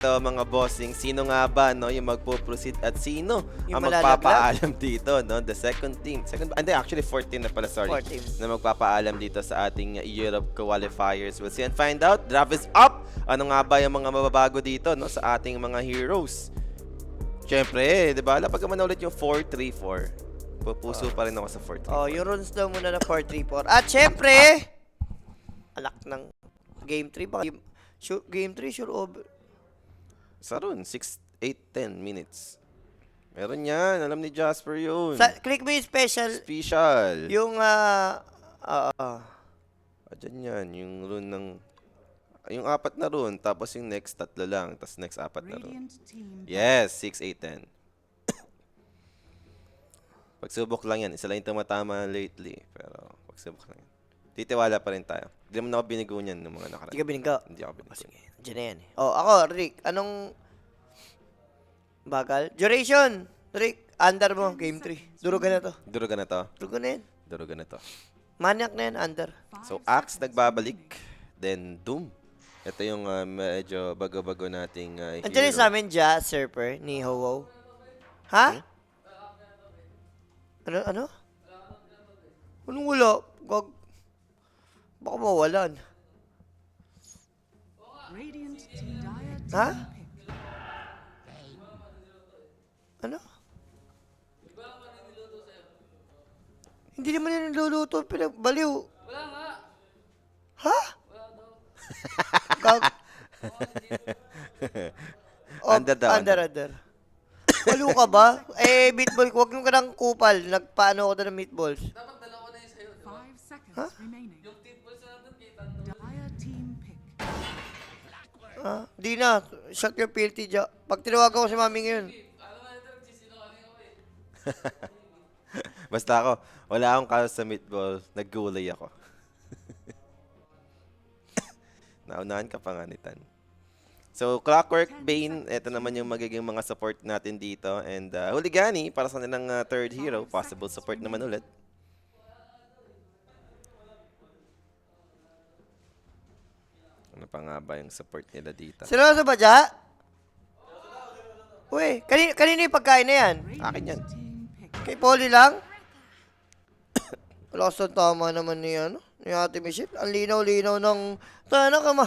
mga bossing, sino nga ba no yung magpo-proceed at sino Yung ang magpapaalam dito no, the second team, hindi actually fourth team na pala, sorry, Fourth team. na magpapaalam dito sa ating Europe qualifiers. We'll see and find out. Draft is up. Ano nga ba yung mga mababago dito no sa ating mga heroes? Syempre, 'di ba? Lapag naman ulit yung 4-3-4. Pupuso pa rin ako sa 4-3-4. Oh, yung runes daw muna na 4-3-4. At syempre, alak ng game 3 ba? Game 3 sure over. Sa run, 6, 8, 10 minutes. Meron yan. Alam ni Jasper yun. Click mo yung special. Special. Yung, Diyan yan. Yung run ng... Yung 4 na run. Tapos yung next 3 lang. Tapos next 4 na run. Yes, 6, 8, 10. Pagsubok lang yan. Isa lang yung tumatama lately. Pero pagsubok lang yan. Titiwala pa rin tayo. Hindi naman ako binigo niyan ng mga nakaraan. Hindi ka bininggo. Hindi ako binigo. Sige, dyan na yan. Oh, ako, Rick. Anong bagal? Duration. Rick, under mo, game 3. Durugan na to. Durugan na to. Durugan na yan. Durugan na to. Maniac na yan, under. So, Axe nagbabalik. Then, Doom. Ito yung medyo bago-bago nating Andiyan sa amin, Surfer, ni Ho-Wo. Ha? Ano? Anong wala? Baka mawalan. Ha? Ano? Hindi naman yan niluluto. Baliw. Wala nga. Ha? Under. Baliw ka ba? Meatball. Huwag nung ka ng kupal. Nagpaano ko na ng meatballs. Dapat dalawa na yun sa'yo. 5 seconds Huh? remaining. Yung titballs na natin kita. Dire team pick. Di na. Shut your filthy jaw. Pag tinawagan ko si mami ngayon. Ano nga ito? Nagsisinungaling ako eh. Basta ako, wala akong kaso sa meatball. Naggulay ako. Naunahan ka pa nga ni Tan. So, Clockwork, Bane, ito naman yung magiging mga support natin dito. And Huligani, para sa nilang third hero. Possible support naman ulit. Ano pa nga ba yung support nila dito? Seryoso ba, Ja? Uy, kanino yung pagkain na yan? Akin yan. Team pick. Kay Polly lang? Wala sa tama naman ni Ate Michelle. Ang linaw-linaw ng... Tana ka ma.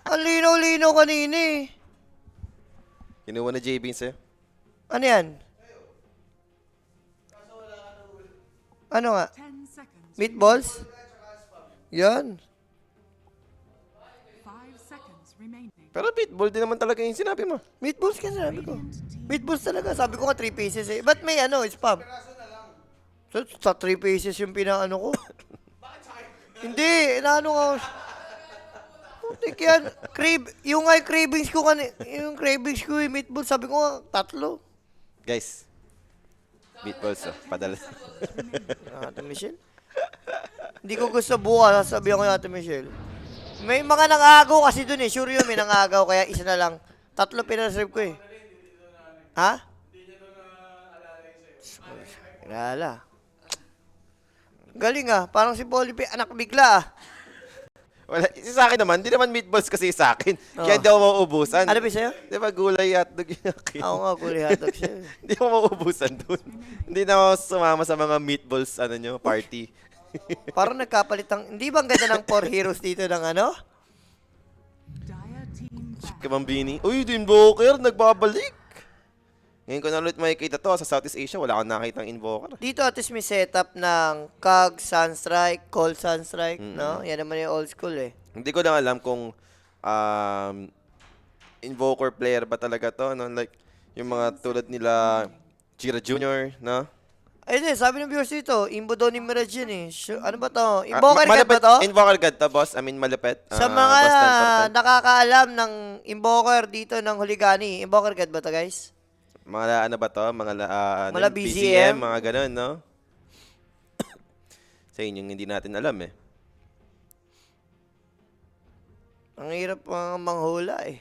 Ang linaw-linaw kanina eh. Kinuha na JB sa'yo. Ano yan? Ano nga? 10 seconds. Meatballs? Yan. 5 seconds remaining. Pero meatball din naman talaga yung sinabi mo. Meatballs ka sabi ko. Meatballs talaga. Sabi ko nga 3 pieces eh. Ba't may spam? So, sa 3 pieces yung pinaano ko. Hindi, inaano nga. Putik yan. Yung nga cravings ko yung cravings ko yung meatballs. Sabi ko nga, 3. Guys, meatballs padala. Ate Michelle? Hindi ko gusto bukas, sasabihan ko yung Ate Michelle. May mga nangagaw kasi dun eh. Sure yun, may nangagaw. Kaya isa na lang. 3 pinaserve ko eh. Ha? Kilala. Galing parang si Polipi, anak bigla Wala, sa akin naman, hindi naman meatballs kasi sa akin. Kaya hindi ako mauubusan. Ano ba sa'yo? Di ba gulay hotdog yung akin? Ako nga, gulay hotdog siya. Hindi ako mauubusan dun. Hindi na ako sumama sa mga meatballs, party. Parang nagkapalitang, hindi ba ang ganda ng 4 heroes dito ng Dire team back. Kamambini. Uy, Invoker, nagbabalik. Ngayon ko na ulit makikita to. Sa Southeast Asia, wala akong nakitang Invoker. Dito at least may setup ng Kag, Sunstrike, Cold Sunstrike, no? Yan naman yung old school eh. Hindi ko lang alam kung Invoker player ba talaga to, no? Like, yung mga tulad nila Chira Jr., no? Ay, di, sabi ng viewers dito, Imbo daw ni Mirage yun eh. Ano ba to? Invoker God ba to? Invoker God to, boss. I mean, malapit. Sa mga boss 10%. nakakaalam ng Invoker dito ng Huligani, Invoker God ba to, guys? Mga ano ba to? Mga BCM? mga ganun, no? Sa inyong hindi natin alam eh. Ang hirap mga manghula eh.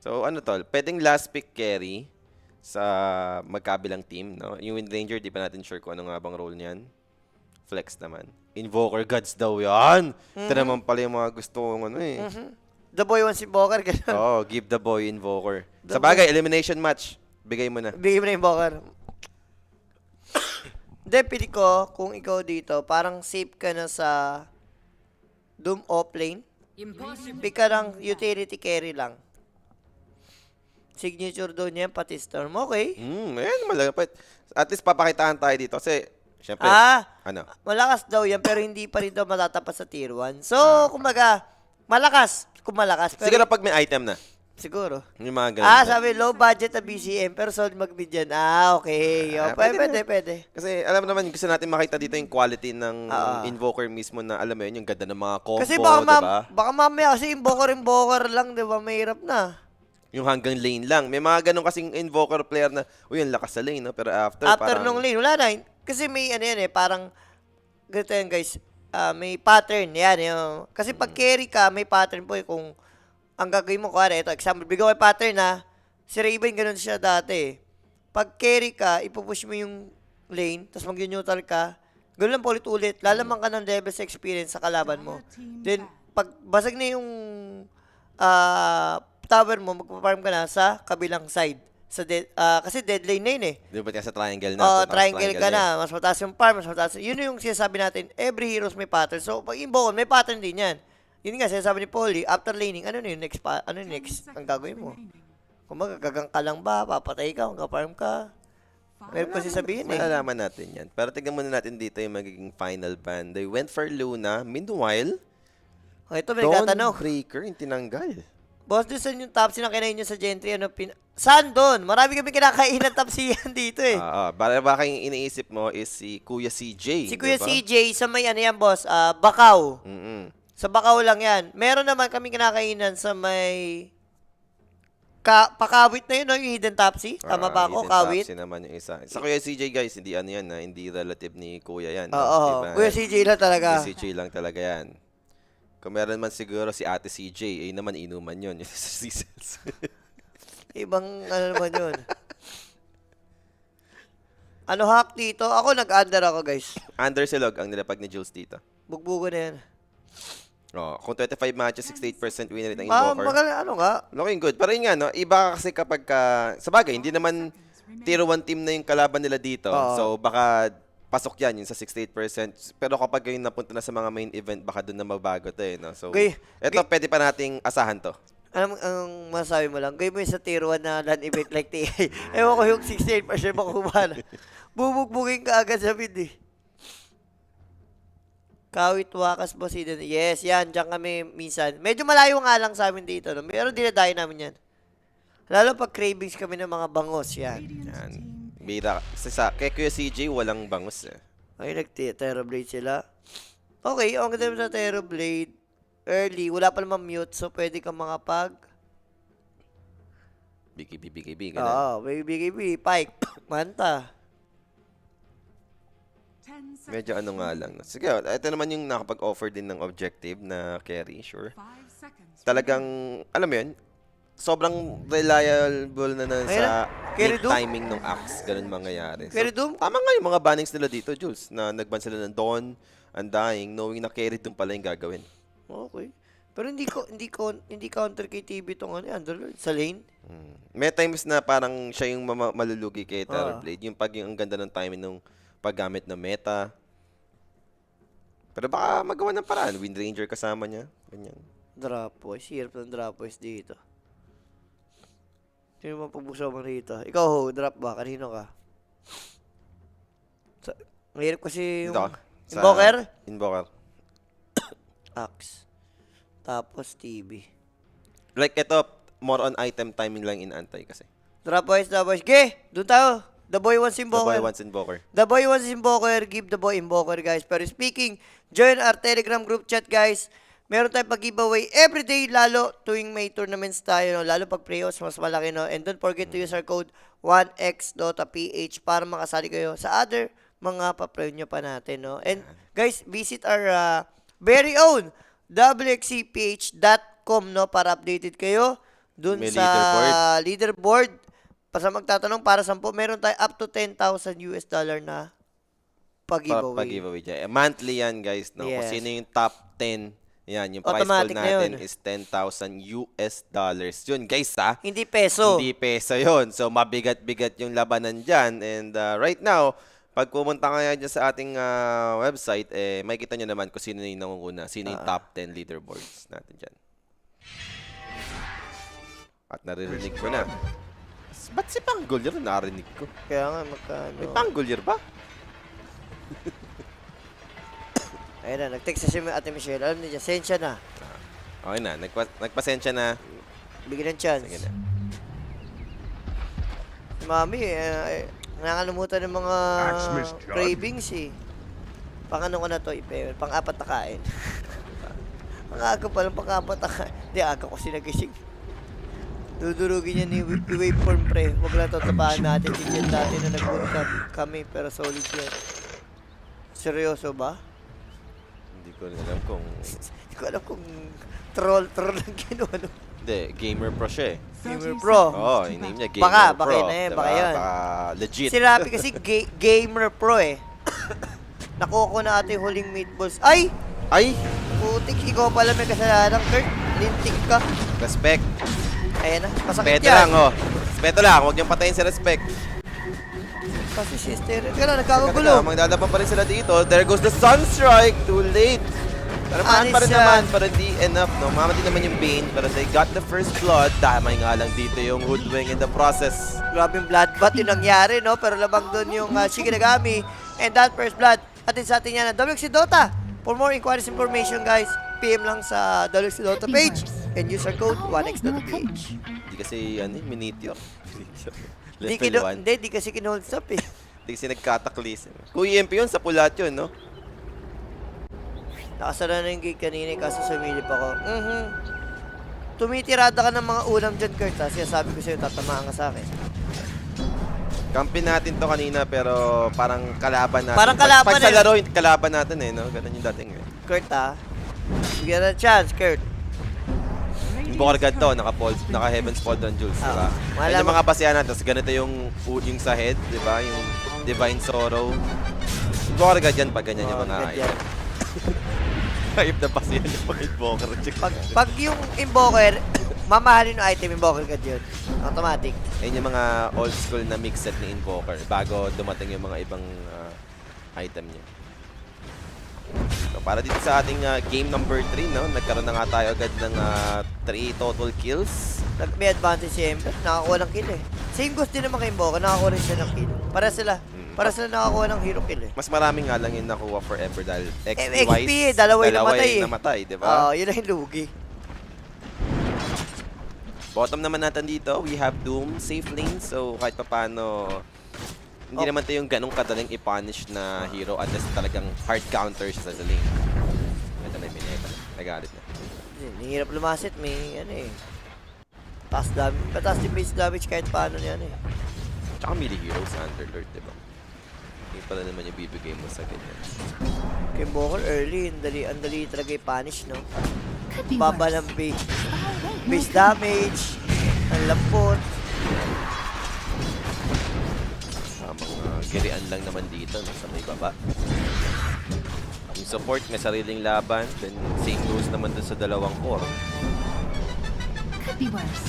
So ano tol, pwedeng last pick carry sa magkabilang team, no? Yung Wind Ranger, di pa natin sure kung ano nga bang role niyan. Flex naman. Invoker gods daw yan. Ito naman pala yung mga gusto kong the boy wants invoker, gano'n. Oo, give the boy invoker. Sa bagay, elimination match. Bigay mo na. Bigay mo na invoker. Hindi, pili ko, kung ikaw dito, parang safe ka na sa Doom offlane. Pick ka ng utility carry lang. Signature doon yan, pati Storm. Okay. Ayan, malapit. At least papakitaan tayo dito kasi, syempre, ano? Malakas daw yan, pero hindi pa rin daw matatapas sa tier 1. So, kumbaga, malakas. Kung malakas. Pero, Siguro pag may item na. siguro. Yung mga ganun. Sabi, low budget na BCM, pero solid mag-mid yan. Okay. Pwede. Kasi alam naman, gusto natin makita dito yung quality ng invoker mismo na alam mo yun, yung ganda ng mga combo, Kasi diba? baka mamaya kasi invoker lang, di ba? Mahirap na. Yung hanggang lane lang. May mga ganun kasing invoker player na, uy, ang lakas sa lane, no? Pero after parang, Nung lane, wala na. Kasi may ano yan parang, ganito yan guys, may pattern. Yan, yung, kasi pag carry ka, may pattern po kung ang gagawin mo, kuwari, ito, example, bigyan ko yung pattern si Raven, ganun siya dati. Pag carry ka, ipupush mo yung lane, tapos mag-neutral ka, ganun lang po ulit-ulit. Lalaman ka ng levels experience sa kalaban mo. Then, pag basag na yung tower mo, magpa-farm ka na sa kabilang side. Kasi dead lane na yun eh. di ba sa triangle na? Triangle ka na. Mas mataas yung farm, mas mataas. Yun yung sinasabi natin, every heroes may pattern. So, pag invoke, may pattern din yan. Yun nga, sinasabi ni Polly, after laning, ano yung next ang gagawin mo? Kung magagang ka lang ba, papatay ka, magka-farm ka. Meron kasi sabihin eh. Malalaman natin yan. Pero tignan muna natin dito yung magiging final ban. They went for Luna. Meanwhile, Ito may nagtatanong. Dawnbreaker yung tinanggal. Boss, doon saan yung top na kinain nyo sa Gentry? Saan doon? Marami kami kinakain ng top yan dito eh. Baka yung iniisip mo is si Kuya CJ. Si Kuya diba? CJ sa may ano yan, boss, Bakaw. Mm-mm. Sa Bakaw lang yan. Meron naman kami kinakainan sa may pakawit na yun, no? Yung hidden topsy. Tama ba ako? Hidden Kawit? Topsy naman yung isa. Sa Kuya CJ guys, hindi ano yan, hindi relative ni Kuya yan. Oo. Diba? Kuya CJ lang talaga. Kuya CJ lang talaga yan. Kung meron man siguro si Ate CJ, naman inuman yun. Yung sa seasons. Ibang ano naman yun. Ano hack dito? Ako nag-under ako, guys. Under silog ang nilapag ni Jules dito. Bugbugo na yan. Kung 25 matches, 68% win rate ng Invoker. Magaling ano nga. Looking good. Pero yun nga, no? Iba kasi kapag sa bagay, hindi naman tier 1 team na yung kalaban nila dito. So, baka pasok yan, yung sa 68%. Pero kapag yung napunta na sa mga main event, baka doon na magbago to eh, no? So, eto, pwede pa nating asahan to. Alam ang masabi mo lang, gawin mo yung sa tier 1 na LAN event like TA. Ewan ko yung 68% makukuha na. Bubugbugin ka agad sa mid eh. Kawit Wakas Boss Eden. Yes, yan. Diyan kami minsan. Medyo malayo nga lang sa amin dito. No? Pero dinadayo namin yan. Lalo pag cravings kami ng mga bangos. Yan. Yan. Bira. Kay Kuya CJ, walang bangus eh. Ay, nag-Terrorblade sila. Okay, ang ganda sa Terrorblade. Early. Wala pa naman mute. So, pwede kang makapag... BKB. Oo, BKB. Pike. Manta. Medyo ano nga lang. Sige, ito naman yung nakapag-offer din ng objective na carry, sure. Talagang, alam mo yun, sobrang reliable na sa timing ng axe. Ganun mangyayari. Carry Doom? Tama nga yung mga bannings nila dito, Jules, na nagban sila ng Dawn, Undying, knowing na carry Doom pala yung gagawin. Okay. Pero hindi counter kay TV tong ano, Underlord sa lane. May times na parang siya yung malulugi kay Terrorblade. Yung pag yung ang ganda ng timing ng paggamit ng meta. Pero baka magawa ng paraan. Wind Ranger kasama niya. Ganyan. Drop voice. Hirap ng drop voice dito. Sino mo pagbusaw mo rito? Ikaw ho, drop ba? Kanino ka? Ang hirap kasi yung... Dito ka. Invoker? Invoker. Axe. Tapos TV. Like ito, more on item timing lang in anti kasi. Drop voice. Ge! Doon tayo. The boy wants The Invoker. boy wants Invoker. The boy wants Invoker. Give the boy Invoker, guys. Pero speaking, join our Telegram group chat, guys. Meron tayong pag-giveaway everyday, lalo tuwing may tournaments tayo, no? Lalo pag playoffs, mas malaki, no? And don't forget to use our code 1x.ph para makasali kayo sa other mga pa-premyo pa natin, no? And guys, visit our very own wxcph.com, no? Para updated kayo dun May sa leaderboard. Sa magtatanong, para 10, meron tayo up to $10,000 na pag-giveaway. Pag-giveaway dyan. Monthly yan, guys. No? Kung Yes. sino yung top 10 Yan, yung price pool Automatic na natin yun. is $10,000 yun, guys, ha? Hindi peso. Hindi peso yun. So, mabigat-bigat yung labanan dyan. And right now, pag pumunta kaya dyan sa ating website, makikita nyo naman kung sino yung nangunguna, sino yung top 10 leaderboards natin dyan. At naririnig ko na. Ba't si Pangolier narinig ko? Kaya nga, magkano. May Pangolier ba? Ayun na, nag-text na si Ate Michelle. Alam niya, sensya na. Okay na, nagpasensya na. Bigyan ng chance. Sige na. Si Mami, nakakalimutan ng mga Axemas John. cravings eh. Pang ano ko na to, pang-apat na kain. Pang-aga pa lang, pang-apat na kain. Hindi, aga ko sinagising. Dudurugin niya ni waveform pre. Huwag lang tatapahan natin. Tingnan dati na nag-bootcamp kami, pero solid yun. Seryoso ba? Hindi ko rin alam kung... Hindi ko alam kung troll lang ginawa. No? Hindi, gamer pro siya eh. Gamer 30 Pro. seconds Oo, to yung name battle. niya, Gamer Baka Pro. yun na yun, baka yun. Baka legit. Si Rapi kasi Gamer Pro eh. Nakuha ko na ate yung huling meatballs. Ay! Ay! Putik, ikaw pala may kasalanan, Kurt. Lintik ka. Respect. Ayan na, masakit Respeto yan. lang, oh. Respeto lang. Huwag niyong patayin si respect. Kasi sister, kaya Teka, nagkakagulo. magdalaban pa rin sila dito. There goes the Sunstrike. Too late. Pero pa rin Anis naman. yan. Pero di enough, no? Mamati naman yung Bane. Pero they got the first blood. Damay nga lang dito yung Hoodwing in the process. Grabe yung bloodbath yung nangyari, no? Pero labang doon yung Shikinagami and that first blood. Atin sa atin yan ang WXC Dota. For more inquiries information, guys, PM lang sa WXC Dota page and use our code 1x.ph. Di kasi, Minitio. Di Level 1. di kasi kinold stop eh. Di kasi nagkataklis. Kung EMP yun, sa pulat yun, no? Nakasara na yung gate kanina, kaso sumilip ako. Tumitirada ka ng mga ulam dyan, Kurt, ha? Sinasabi ko sa'yo, tatamaan ka sa akin. Kampi natin to kanina, pero parang kalaban natin. Parang kalaban pag sa eh. laro, kalaban natin eh, no? Ganun yung dating eh. Kurt, ha? Bigyan ng chance, Kurt. Yung Bokargad to, naka-Heaven's Pauldron Jules, di ba? Ah, Yan yung malaman- mga basehan natin. Tapos ganito yung sa head, di ba? Yung Divine Sorrow. Yung Bokargad yan pag ganyan yung mga Bokargad yan. item. Hype na basehan yung mga Invoker. Pag yung Invoker, mamahalin yung item, Invoker ka yun. Automatic. Ayun yung mga old school na mix set ni Invoker bago dumating yung mga ibang item niya. So, para dito sa ating game number 3, no? Nagkaroon na nga tayo agad ng 3 total kills. May advantage si Ember, nakakuha ng kill eh. Same goes din naman kay Invoker, nakakuha rin siya ng kill. Para sila nakakuha ng hero kill eh. Mas marami nga lang yung nakuha for Ember dahil XP XP-wise, eh, dalawa yung namatay eh. namatay, di ba? Oo, yun ang lugi. Bottom naman natin dito, we have Doom, safe lane. So kahit pa paano, hindi naman ito yung ganong kadaling i-punish na hero unless talagang hard counter siya sa lane. Ito na yung mineta. Nagalit na. Hindi hirap lumasit, may ano eh. Taas din base damage kahit paano yan eh. Tsaka melee hero sa Underlord, di ba? Hindi pala naman yung bibigay mo sa ganyan. Kay Invoker early, ang dali talaga i-punish, no? Could be Baba worse. ng base. Oh, wait, no, Base it damage, ang lambot. Mga girian lang naman dito no, sa may baba. Yung support, may sariling laban. Then same goes naman dun sa dalawang core. could be worse.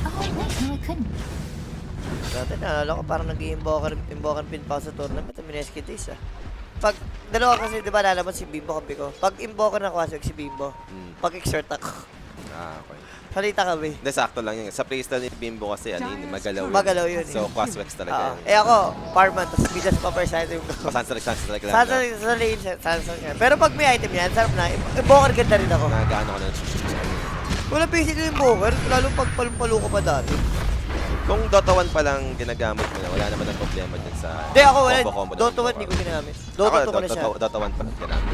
Oh, wait, no, it couldn't. Dati naalala ko parang nag-i-invoker pin pa ako sa tournament ng Mineski Days ah. Pag dalawa kasi di ba lalaban si Bimbo kampi ko. Pag invoker na ako si Bimbo. Pag exert ako. Okay. Salita kami. Hindi, sakto lang yun. Sa playstyle ni Bimbo kasi, magalaw yun. Magalaw yun eh. So, Quaswex talaga yun. Eh ako, Farman, tapos bigas pa per side yung ko. Sansa talaga lang. Sa lane, pero pag may item yan, sarap na. Invoker ganda rin ako. Nagaano ko na. Wala basic yung invoker, lalo pag palumpalo ko pa dati. Kung Dota 1 pa lang ginagamit mo na, wala naman ang problema dyan sa Hindi ako wala, combo-combo ng Dota 1 Invoker. hindi ko ginamit. Dota 2 ko na siya. Dota 1 pa lang ginamit.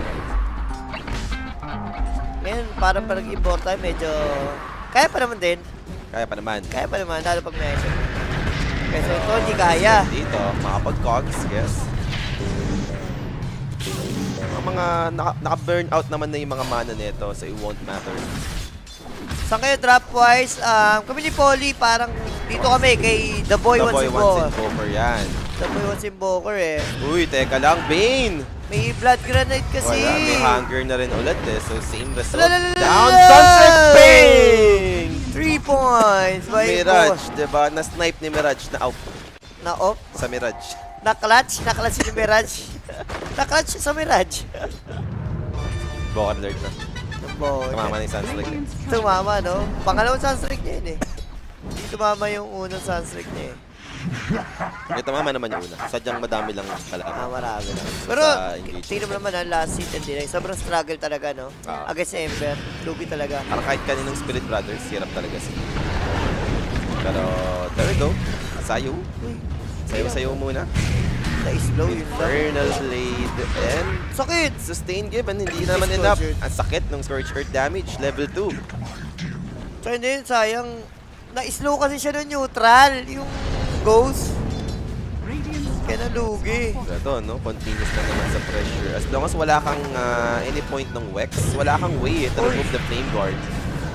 Ngayon, parang import tayo, medyo... Kaya pa naman din. Kaya pa naman. Kaya pa naman, lalo pag may item. Kasi ito, hindi kaya. Dito, makapag-cogs, yes. Mga naka-burn out naman na yung mga mana nito, so it won't matter. Saan kayo drop-wise? Kami ni Polly, parang dito kami kay The Boy The Once Boy and Once Go. and Go for yan. Dapoy once invoker eh. Uy, teka lang, Bane! May blood grenade kasi. Wala, may hunger na rin ulit eh. So, same result. Lalalala! Down, Sunset Bane! 3 points by Mirage, diba? Na-snipe ni Mirage na out Na-off. sa Mirage. Na-clutch. Na-clutch si Mirage. Na-clutch sa Mirage. Bokar alert na. Boy. Tumama na yung Sunstrike. Radiant's turret Tumama, no? Pangalawang sunstrike niya yun eh. Tumama yung unang sunstrike niya eh. Tumama naman yung una. Sadyang madami lang Ah, talaga. marami lang. Pero, Sa engagement. tingnan mo naman ang last seat and delay. Sobrang struggle talaga, no? Ah. Against Ember. Lugi talaga. Parang kahit kaninong Spirit Brothers, hirap talaga sila. Pero, there we go. Sayo. Sayo muna. Na-slow yun lang. Infernal Blade and Sakit! sustain given. Hindi naman enough. Ang sakit ng Scorch Earth damage. Level 2. So, hindi, sayang. Na-slow kasi siya ng neutral. Yung ghost. Radiant's Kaya nalugi. Ito, no? Continuous na naman sa pressure. As long as wala kang any point ng Wex, wala kang way to remove the Flame Guard.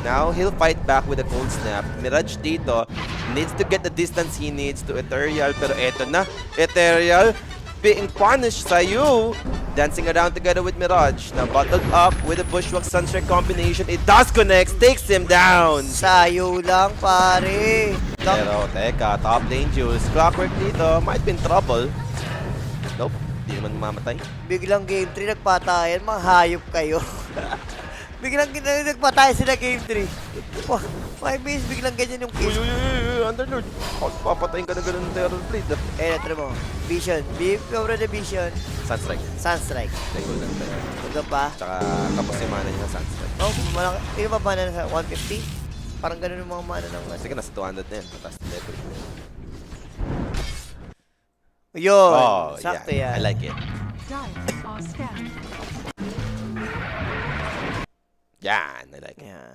Now, he'll fight back with a Cold Snap. Mirage dito needs to get the distance he needs to Ethereal. Pero eto na, Ethereal being punished sa you. Dancing around together with Mirage. Now, bottled up with a Bushwhack Sunstrike combination. It does connect, takes him down. Sayo lang, pare. Pero, teka, top lane Jules. Clockwork dito, might be in trouble. Nope, di naman mamamatay. Biglang game 3 nagpatayan. Mga hayop kayo. Biglang nagpatay sila game 3. 5 minutes, biglang ganyan yung Uy, case. uy, uy, Underlord. Papatayin ka na ganun ng Terror Blade. Eh, natry mo. Vision. Over the Vision. Sunstrike. Sunstrike. Thank lang tayo. Ito pa. Tsaka kapos yung mana niya ng Sunstrike. Oh, malaki. Hindi ba mana na sa 150? Parang ganun yung mga mana ng ano. Sige, nasa 200 na yan. Mataas na level. Yun. Oh, Sakto yeah. yan. I like it. Dire are scanned. Yan, I like it. Yeah.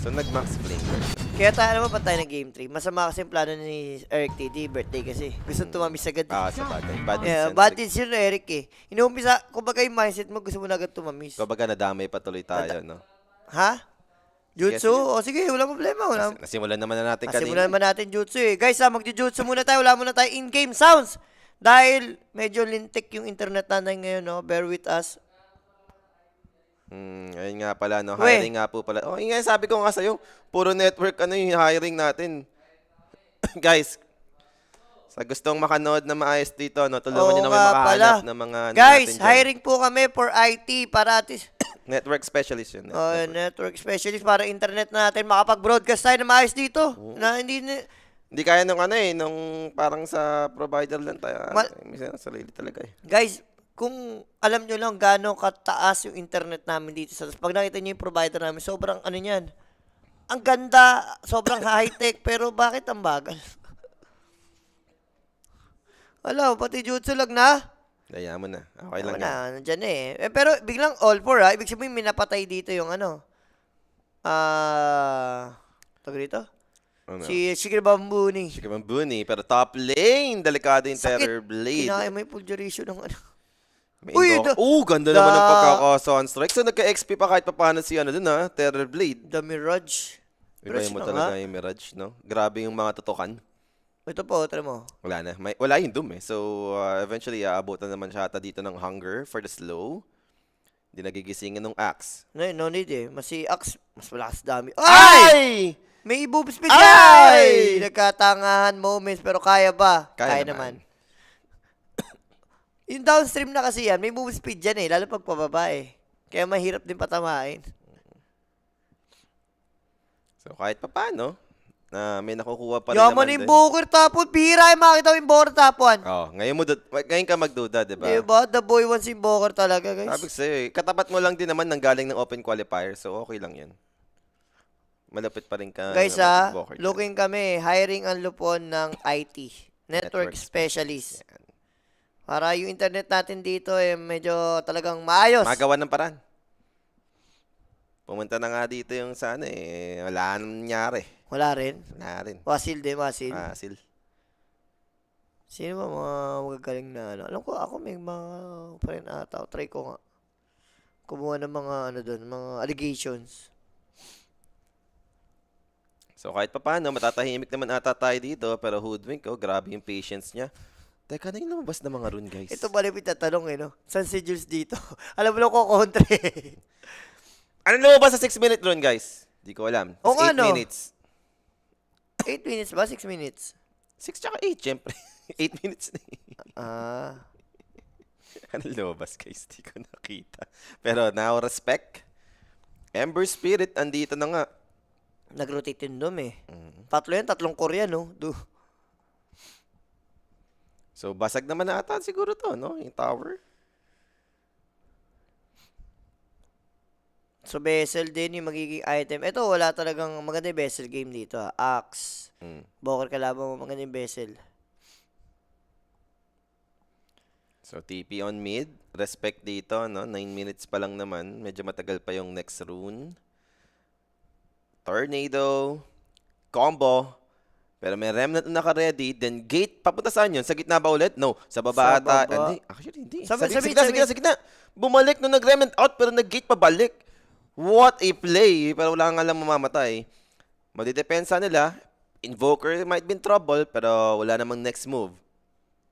So, nag-max flame guard. Kaya tayo naman pa tayo ng game 3. Masama kasi yung plano ni Eric TD. Birthday kasi. Gusto tumamis agad. Sa bagay. Bad Yeah, sense. bad deeds yun Eric eh. Inuumpisa, kumbaga yung mindset mo, gusto mo na agad tumamis. Kumbaga, nadamay pa tuloy tayo, no? Ha? Jutsu? Sige. O sige, wala problema. Nasimulan naman na natin Simulan kanina. naman natin jutsu eh. Guys, magju-jutsu muna tayo. Wala muna tayo in-game sounds. Dahil medyo lintik yung internet natin ngayon, no? Bear with us. Ayun nga pala, no? Uy. Hiring nga po pala. Oh, yun nga, sabi ko nga sa'yo, puro network, ano yung hiring natin. Guys, sa gustong makanood na maayos dito, no? Tulungan nyo Oo naman nga makahanap pala. ng mga ano Guys, natin dyan. hiring po kami for IT para at least Network specialist yun. network specialist para internet natin makapag-broadcast tayo na maayos dito. Na hindi Hindi kaya nung ano eh, nung parang sa provider lang tayo. Minsan sarili talaga eh. Guys, kung alam nyo lang gaano kataas yung internet namin dito sa pag nakita nyo yung provider namin, sobrang ano niyan. Ang ganda, sobrang high-tech, pero bakit ang bagal? Wala, pati jutsu lag na. Kaya mo na. Okay lang Wala yan. na, nandyan eh. Pero biglang all four ha. Ibig sabihin may napatay dito yung ano. Tawag dito? Ano? Si Shikiribambuni. Sige man Buni, pero top lane, delikado yung Sakit. Terror Blade. Kinaya mo yung full duration ng ano. May Uy, invoke. the- Ganda naman ng the- pagkaka-sunstrike. So nagka-XP pa kahit paano si ano dun ha, Terror Blade. The Mirage. Iba mo talaga yung Mirage, no? Grabe yung mga tutukan. Ito po, try mo. Wala na. Wala yung Doom eh. So, eventually, aabutan naman siya ata dito ng Hunger for the slow. Hindi nagigisingin ng Axe. No need eh. Mas si Axe, mas malakas dami. Ay! May boob speed Ay! yan! Nagkatangahan moments, pero kaya ba? Kaya naman. Yung downstream na kasi yan, may move speed yan eh, lalo pag pababa eh. Kaya mahirap din patamain. So, kahit pa paano, may nakukuha pa rin Yaman naman yung din. Booker tapon, bihira yung makita mo yung Booker tapon. Oh, ngayon ka magduda, di ba? Diba? The boy wants yung Booker talaga, guys. Sabi ko sa'yo eh, katapat mo lang din naman ng galing ng open qualifier, so okay lang yan. Malapit pa rin ka. Guys na mag-Invoker dyan. looking kami, hiring ang lupon ng IT, network specialist. Yan. Para yung internet natin dito eh medyo talagang maayos. Magawa ng paraan. Pumunta na nga dito yung sa ano eh, wala nang nangyari. Wala rin. Wala rin. Wasil din, wasil. Sil. Sino ba mga magagaling na ano? Alam ko, ako may mga friend ata. Try ko nga. Kumuha ng mga ano doon, mga allegations. So kahit papaano, matatahimik naman ata tayo dito, pero Hoodwink, oh, grabe yung patience niya. Teka, ano yung lumabas na mga rune, guys? Ito ba yung tatanong eh, no? Saan si Jules dito? Alam mo lang ko kontra eh. Ano lumabas sa 6-minute rune, guys? Di ko alam. O It's 8 ano? minutes. 8 minutes ba? 6 minutes? 6 tsaka 8, syempre. 8 minutes na eh. Ah. Ano lumabas, guys? Di ko nakita. Pero now, respect. Ember Spirit, andito na nga. Nag-rotate yung dome eh. Tatlo yan, tatlong Korean, no? So, basag naman na ata siguro to, no? Yung tower. So, Vessel din yung magiging item. Ito, wala talagang maganda yung Vessel game dito. Axe. Boker kalaban mo, maganda yung Vessel. So, TP on mid. Respect dito, no? 9 minutes pa lang naman. Medyo matagal pa yung next rune. Tornado. Combo. Pero may remnant na naka-ready. Then gate. Papunta saan yun? Sa gitna ba ulit? No. Sa baba Sa ata. baba. Hindi. Actually, hindi. Sabi- Sa gitna. Bumalik nung nag-remnant out pero nag-gate pabalik. What a play. Pero wala nga lang mamamatay. Madidepensa nila. Invoker might be in trouble pero wala namang next move.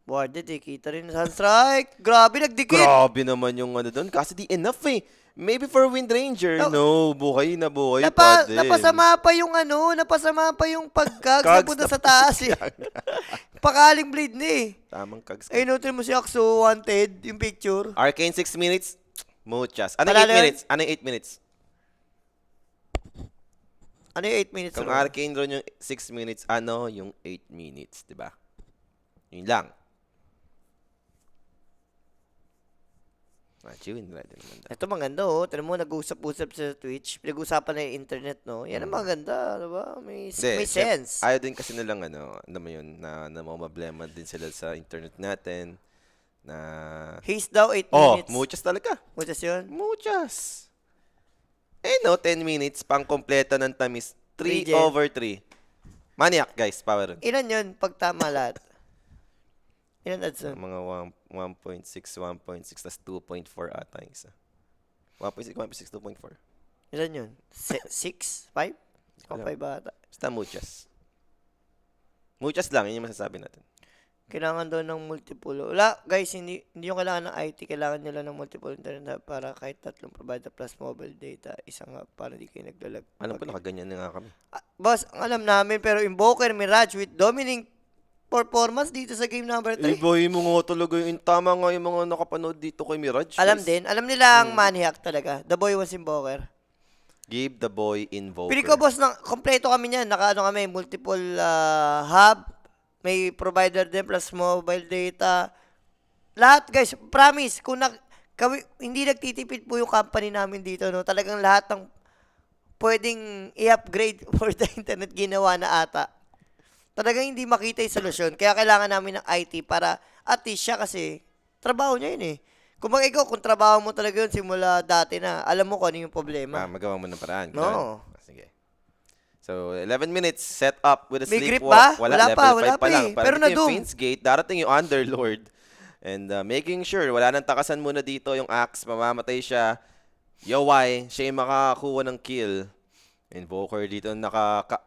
Warded eh, kita rin. Sunstrike. Grabe, nagdikit. Grabe naman yung ano doon. Kasi di enough eh. Maybe for Wind Ranger. No, buhay na buhay pa din. Napasama pa yung ano, napasama pa yung pagkag Kags napunta na sa taas eh. Pakaling blade na eh. Tamang kags. Ay, notin mo si Axo wanted, yung picture. Arcane 6 minutes. Muchas. Ano Palalo 8 yun? minutes? Ano 8 minutes? Ano yung 8 minutes? Kung Ron? Arcane ron yung 6 minutes, ano yung 8 minutes, di ba? Yun lang. Yun, ready naman daw. Ito maganda oh. Tignan mo, nag-usap-usap sa Twitch. Pinag-usapan na yung internet, no? Yan ang maganda, diba? May Hindi, sense. Ayaw din kasi nilang ano mo yun, na problema din sila sa internet natin. Na... Haste daw, 8 Oh, minutes. muchas talaga. Muchas yun? Muchas. Eh no, 10 minutes, pang kompleto ng tamis. 3 Regen. over 3. Maniac, guys, power run. Ilan yun pag tama lahat? Ilan ads yun? Mga 1.6, 1.6, tas 2.4 ata yung isa. 1.6, 1.6, 2.4. Ilan yun? 6? 5? O 5 ata. Basta muchas. Muchas lang, yun yung masasabi natin. Kailangan daw ng multiple. Wala, guys, hindi yung kailangan ng IT. Kailangan nila ng multiple internet hub para kahit tatlong provider plus mobile data. Isang hub para di kayo naglalag. Alam ko, nakaganyan na nga kami. Boss, ang alam namin, pero Invoker, Mirage with dominating performance dito sa game number 3. boy mo nga talaga yung tama nga yung mga nakapanood dito kay Mirage. Alam guys. din. Alam nila ang Maniac talaga. The boy was Invoker. Give the boy invoker. Pili ko, boss, kompleto kami niyan. Nakaano kami, multiple hub. May provider din plus mobile data. Lahat, guys, promise, kung hindi nagtitipid po yung company namin dito, no? Talagang lahat ng pwedeng i-upgrade for the internet ginawa na ata. Talagang hindi makita yung solusyon. Kaya kailangan namin ng IT para at least siya kasi trabaho niya yun eh. Kung ikaw, kung trabaho mo talaga yun simula dati na, alam mo kung ano yung problema. Magawa mo ng paraan. No. Ganun. Sige. So, 11 minutes set up with a May grip sleepwalk. ba? Wala Wala pa, level 5 pa lang. eh. Pero Pero yung na-doom. Fiend's Gate, darating yung Underlord. And making sure, wala nang takasan muna dito yung Axe. Mamamatay siya. Yowai, siya yung makakuha ng kill. Invoker dito,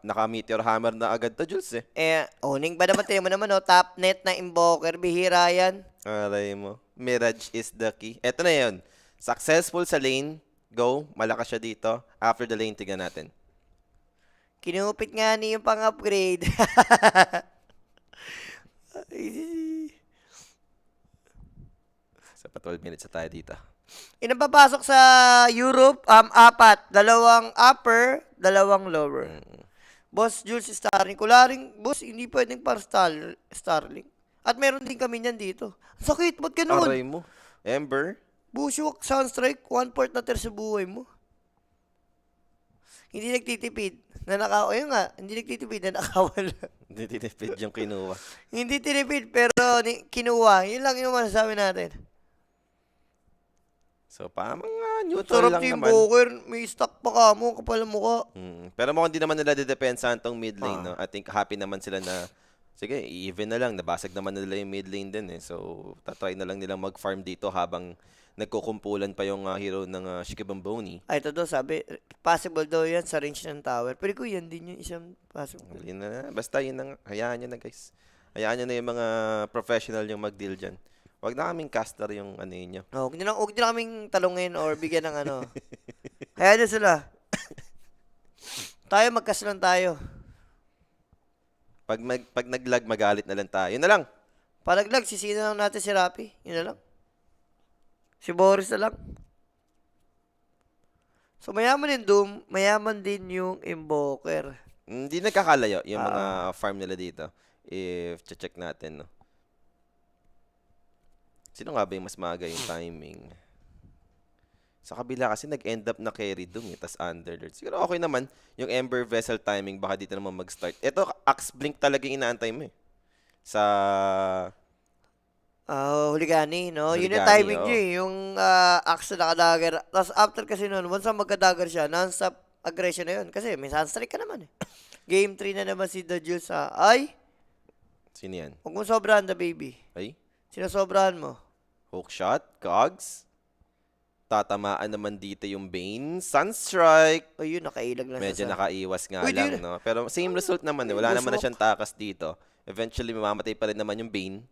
naka-meteor hammer na agad to, Jules eh. Owning ba naman, tingnan mo naman, no? Top net na Invoker, bihira yan. Aray mo. Mirage is the key. Eto na yun. Successful sa lane. Go. Malakas siya dito. After the lane, tignan natin. Kinupit nga ni yung pang-upgrade. Sa pa 12 minutes na tayo dito. Inang papasok sa Europe, 4. 2 upper, 2 lower. Boss, Jules, Starlink. Kularing, boss, hindi pwedeng para Starlink. At meron din kami niyan dito. Ang sakit, ba't ganun? Aray mo. Ember. Bushwalk, Soundstrike, 1/4 na sa buhay mo. Hindi nagtitipid. Ayun nga, hindi nagtitipid, nanakawan lang. Hindi tinipid yung kinuha. Hindi tinipid, pero kinuha. Yun lang yung masasabi natin. So, pa mga neutral Sarap lang team naman. Boker, may stock pa ka mo, kapal ang mukha. Pero mukhang di naman nila didepensahan tong mid lane, no? I think happy naman sila na, sige, even na lang, nabasag naman nila yung mid lane din, eh. So, tatry na lang nilang mag-farm dito habang nagkukumpulan pa yung hero ng Shikibamboni. Ay, ito daw sabi, possible daw yan sa range ng tower. Pero ko yan din yung isang possible. Yun na, basta yun na, hayaan nyo na guys. Hayaan nyo na yung mga professional yung mag-deal dyan. Huwag na kaming caster yung ano yun nyo. Oh, huwag nyo kaming talungin or bigyan ng ano. Kaya na sila. Tayo, magkas lang tayo. Pag nag-lag, magalit na lang tayo. Yun na lang. Palaglag, sisina lang natin si Rapi. Yun na lang. Si Boris na lang. So, mayaman din Doom, mayaman din yung Invoker. Hindi nagkakalayo yung mga farm nila dito. If check natin, no. Sino nga ba yung mas maaga yung timing? Sa kabila kasi nag-end up na carry Doom tas Underlord. Siguro okay naman yung Ember Vessel timing, baka dito naman mag-start. Ito, Axe Blink talaga yung inaantay mo eh. Sa Huligani, no? Yun yung Huligani, timing oh. niya eh. Yung axe na nakadagger. Tapos after kasi nun, once na magkadagger siya, non-stop aggression na yun. Kasi may sunstrike ka naman eh. Game 3 na naman si The Jules ha. Ay, sino yan? huwag mong sobrahan the baby. Ay? Sinasobrahan mo. Hookshot? Cogs? Tatamaan naman dito yung Bane. Sunstrike! O yun, nakailag lang Medyo siya. nakaiwas nga Uy, lang, di- no? Pero same result naman eh. Wala naman na Busok. siyang takas dito. Eventually, mamamatay pa rin naman yung Bane.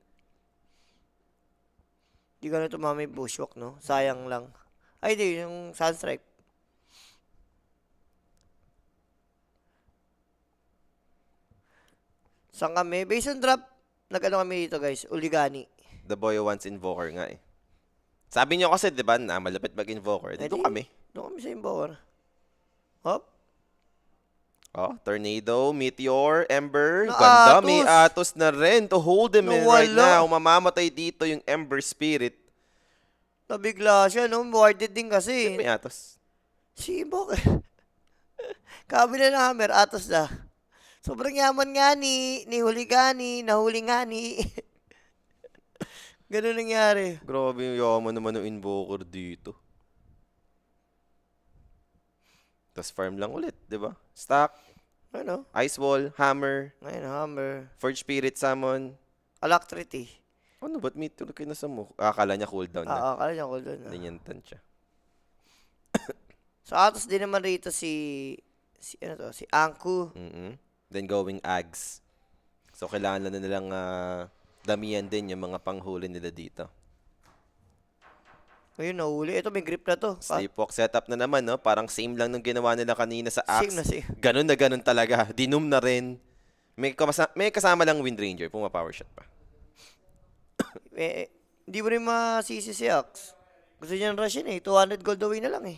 Di ka na tumama yung bushwalk, no? Sayang lang. Ay, di, yung sunstrike. Saan kami? Based on drop, nag-ano kami dito, guys? Uligani. The boy wants invoker nga eh. Sabi niyo kasi, di ba, na malapit mag-invoker. Dito di, kami. Doon kami sa Invoker. Hop. Oh, Tornado, Meteor, Ember. Na Ganda, Atos. may Atos na rin to hold him in right Nawala. now. Mamamatay dito yung Ember Spirit. Nabigla siya, no? Warded din kasi. May Atos. Si Invoker. Kabila ng hammer, atos na. Sobrang yaman nga ni Huligani, nahuli nga ni. Ganun nangyari. Grabe yung yaman naman ng invoker dito. Tapos farm lang ulit, di ba? Stack, Ano? Ice Wall, Hammer, Ngayon, hammer. Forge Spirit Summon. Alacrity. Ano, ba't may tulog kayo na sa mo? Akala niya cooldown na. Akala niya ko doon. Linyantan siya. So, atos din naman rito si Anku. Then going Ags. So, kailangan na nilang damihan din yung mga panghuli nila dito. Ayun, nahuli. Ito, may grip na to. Sleepwalk setup na naman, no? Parang same lang nung ginawa nila kanina sa Axe. Same na same. Ganun na ganun talaga. Dinum na rin. May kasama lang Wind Ranger. Puma-power shot pa. Hindi mo rin masisi si Axe. Gusto niya ng rush yun eh. 200 gold away na lang eh.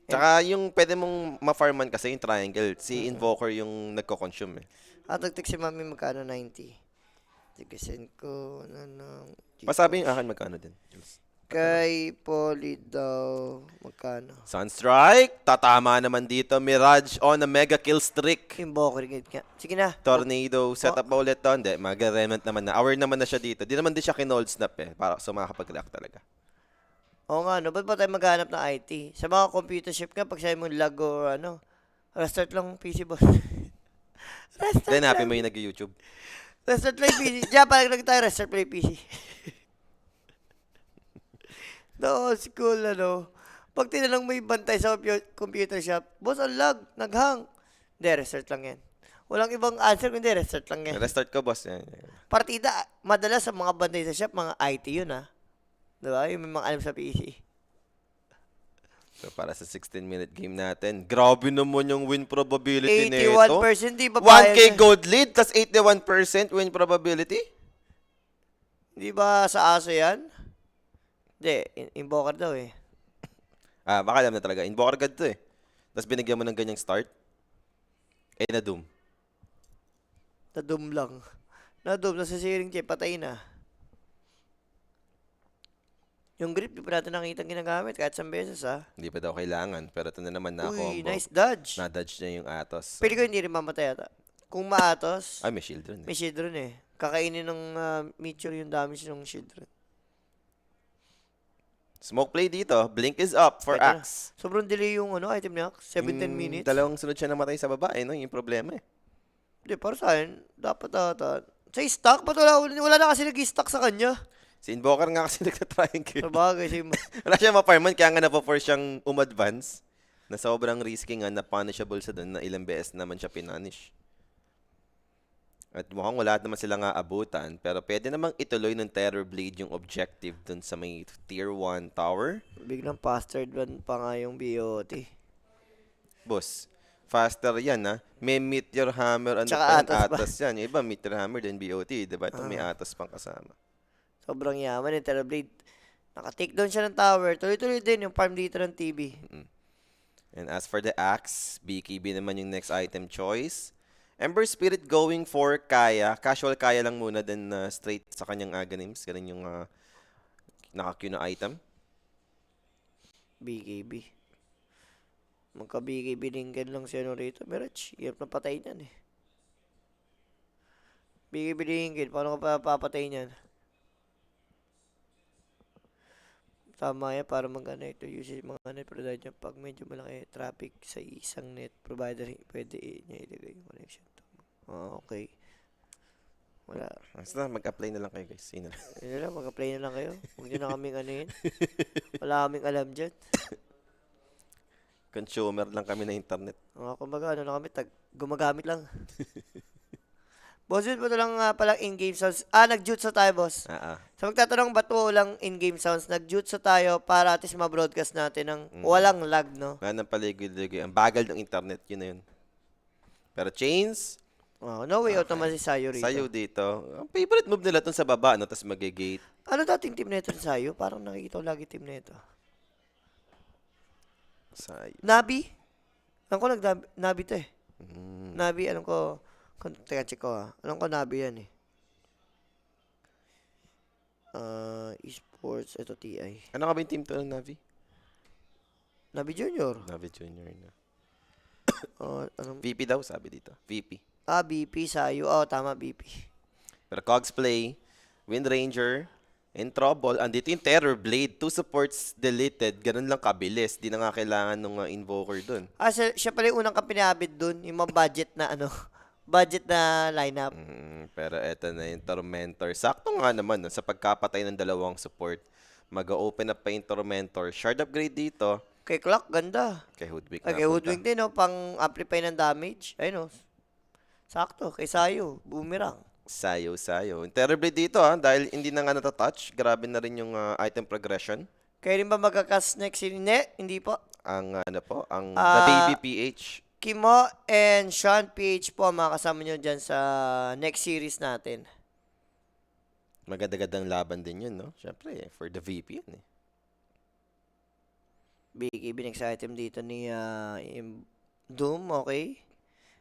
Tsaka yung pwede mong ma-farman kasi yung triangle. Si Invoker yung nagko-consume eh. Tagtik si Mami magkano 90. Tigisin ko na ng... Pasabi yung akin magkano din. Jules. Kay Polly daw, magkano? Sunstrike. Tatama naman dito. Mirage on a mega kill streak. Invoker, nga. Sige na. Tornado. Setup ba ulit to? Hindi. Mag-remnant naman na. Aware naman na siya dito. Di naman din siya kinold snap eh. Para so makakapag-react talaga. Oo nga, no? Ba't ba tayo maghanap ng IT? Sa mga computer ship nga, pag sa'yo mong lag or ano, restart lang PC boss. Restart Then happy lang. mo yung nag-YouTube. Restart lang yung PC. Diyan, palag tayo, restart lang yung PC. No, school, ano. Pag tinanong mo yung bantay sa computer shop, boss, ang lag, naghang. Hindi, restart lang yan. Walang ibang answer, kundi restart lang yan. Restart ko, boss. Yan. Partida, madalas sa mga bantay sa shop, mga IT yun, ha. Diba? Yung may mga alam sa PC. So, para sa 16-minute game natin, grabe naman yung win probability nito. 81%, di ba payag 1k na? gold lead, tas 81% win probability? Di ba sa aso yan? Hindi, invoker daw eh. Baka alam na talaga. Invoker God to eh. Tapos binigyan mo ng ganyang start. Na doom. Na-doom lang. Na-doom, nasa searing chip, patay na. Yung grip, di pa natin nakita ginagamit kahit isang beses, ha? Hindi pa daw kailangan. Pero ito na naman na Uy, combo. nice dodge. Na-dodge niya yung Atos. Pwede ko hindi rin mamatay ata. Kung ma-Atos, Ay, may shield rin eh. may shield rin eh. Kakainin ng meteor yung damage ng shield rin. Smoke play dito. Blink is up for Pwede na. Axe. Sobrang delay yung item ni Axe. 7-10 minutes. Dalawang sunod siya namatay sa babae, no? Yung problema eh. Hindi, para sa akin, dapat ata. Sa stock, ba't wala na kasi nag-stock sa kanya? Si Invoker nga kasi nagtatriangle. Sabagay, si Wala siya ma-farman, kaya nga napo-force siyang umadvance. Na sobrang risky nga, na punishable sa doon, na ilang beses naman siya pinunish. At mukhang wala naman sila nga abutan, pero pwede namang ituloy ng Terror Blade yung objective dun sa may Tier 1 tower. biglang bastard one pa nga yung BOT. Boss, faster yan ha. May Meteor Hammer, ano Tsaka pa yan, Atas ba? Atas yan. Yung iba, Meteor Hammer, then BOT. Diba? Itong may Atas pang kasama. Sobrang yaman yung Terrorblade. Naka-take down siya ng tower. Tuloy-tuloy din yung farm dito ng TB. And as for the axe, BKB naman yung next item choice. Ember Spirit going for Kaya. Casual Kaya lang muna, then straight sa kanyang Aghanims. Ganun yung naka-queue na item. BKB. Magka-BKB linggan lang siya rito. Mirage, hirap na patay niyan eh. BKB linggan, paano ka pa papatay niyan? Tama yan para mag-ano ito. Usage mga net provider niya pag medyo malaki traffic sa isang net provider, pwede niya ilagay yung connection. Okay. Wala. Basta mag-apply na lang kayo guys. Yun na lang. Yun na lang, mag-apply na lang kayo. Huwag nyo na kaming ano yun. Wala kaming alam dyan. Consumer lang kami na internet. Kumbaga, ano na kami, gumagamit lang. Boss, yun pa lang nga palang in-game sounds. Nag-jutsu tayo, boss. So, magtatanong ba't walang in-game sounds? Nag-jutsu tayo para at least ma-broadcast natin ng walang lag, no? Wala nang paligid-ligid. Ang bagal ng internet, yun na yun. Pero Chains, No way out naman si Sayo rito. Sayo dito. Ang favorite move nila dun sa baba, no? Tapos mag-gate. Ano dating team nito ni Sayo? Parang nakikita ko lagi team nito. Sayo. Nabi? Alam ko Nabi to eh. Nabi, alam ko. Teka, check ko alam ko Nabi yan eh. Esports, ito TI. Ano nga ba yung team to ng Navi? Nabi Junior. Navi Junior na. Anong, VP daw, sabi dito. VP. BP, Sayo. Tama, BP. Pero Cogs Play, Wind Ranger, in trouble. Andito yung Terror Blade. 2 supports deleted. Ganun lang kabilis. Di na nga kailangan ng Invoker dun. Siya pala yung unang kapinabit dun. Yung mga budget na budget na lineup. Pero eto na yung Tormentor. Sakto nga naman no, sa pagkapatay ng dalawang support. Mag-open up pa yung Tormentor. Shard upgrade dito. Kay Clock, ganda. Kay Hoodwink Kay Hoodwink din, pang amplify ng damage. Ayun, sakto. Kay Sayo, boomerang. Sayo. Yung Terror Blade dito dahil hindi na nga natatouch. Grabe na rin yung item progression. Kaya rin ba magkakas next Hindi po. Ang The Baby PH. Kimo and Sean PH po ang mga kasama nyo dyan sa next series natin. Maganda-gandang laban din yun, no? Siyempre, for the VP yun eh. BKB next item dito ni Doom, okay?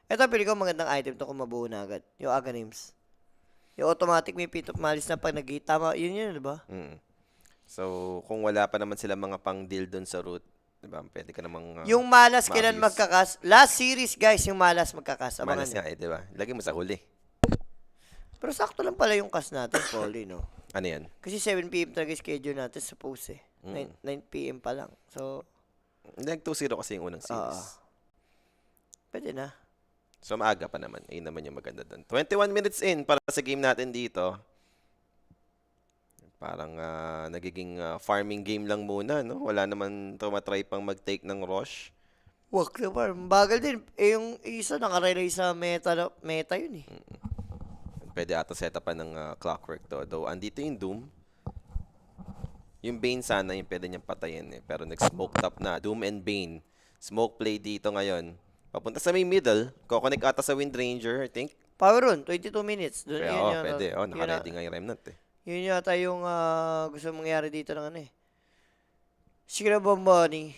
Ito, pili ko magandang item to kung mabuo na agad. Yung Aghanims. Yung automatic may pit of malice na pag tama, yun, di ba? So, kung wala pa naman sila mga pang-deal dun sa route, di ba? Pwede ka namang Yung malas kailan ma-abuse. magkakas? Last series, guys, yung malas magkakas. Abangan Malas nyo. nga di ba? Lagi mo sa huli. Pero sakto lang pala yung cast natin, Polly, no? Ano yan? Kasi 7 PM talaga yung schedule natin, suppose eh. 9 PM pa lang. So, Nag-2-0 kasi yung unang series. pwede na. So, maaga pa naman. Ayun naman yung maganda dun. 21 minutes in para sa game natin dito. Parang nagiging farming game lang muna, no? Wala naman tumatry pang mag-take ng rush. Wag naman. Bagal din. Yung isa nakarelay sa meta yun eh. Pwede ata setupan ng clockwork to. Though, andito yung Doom. Yung Bane sana yung pwede niyang patayin eh. Pero nag-smoke top na. Doom and Bane. Smoke play dito ngayon. Papunta sa may middle. Kukonek ata sa Wind Ranger, I think. Power run, 22 minutes. Doon, Kaya pwede. Naka-ready nga yung Remnant eh. Yun yata yung gusto mangyari dito ng ano eh. Siguro Bomboni.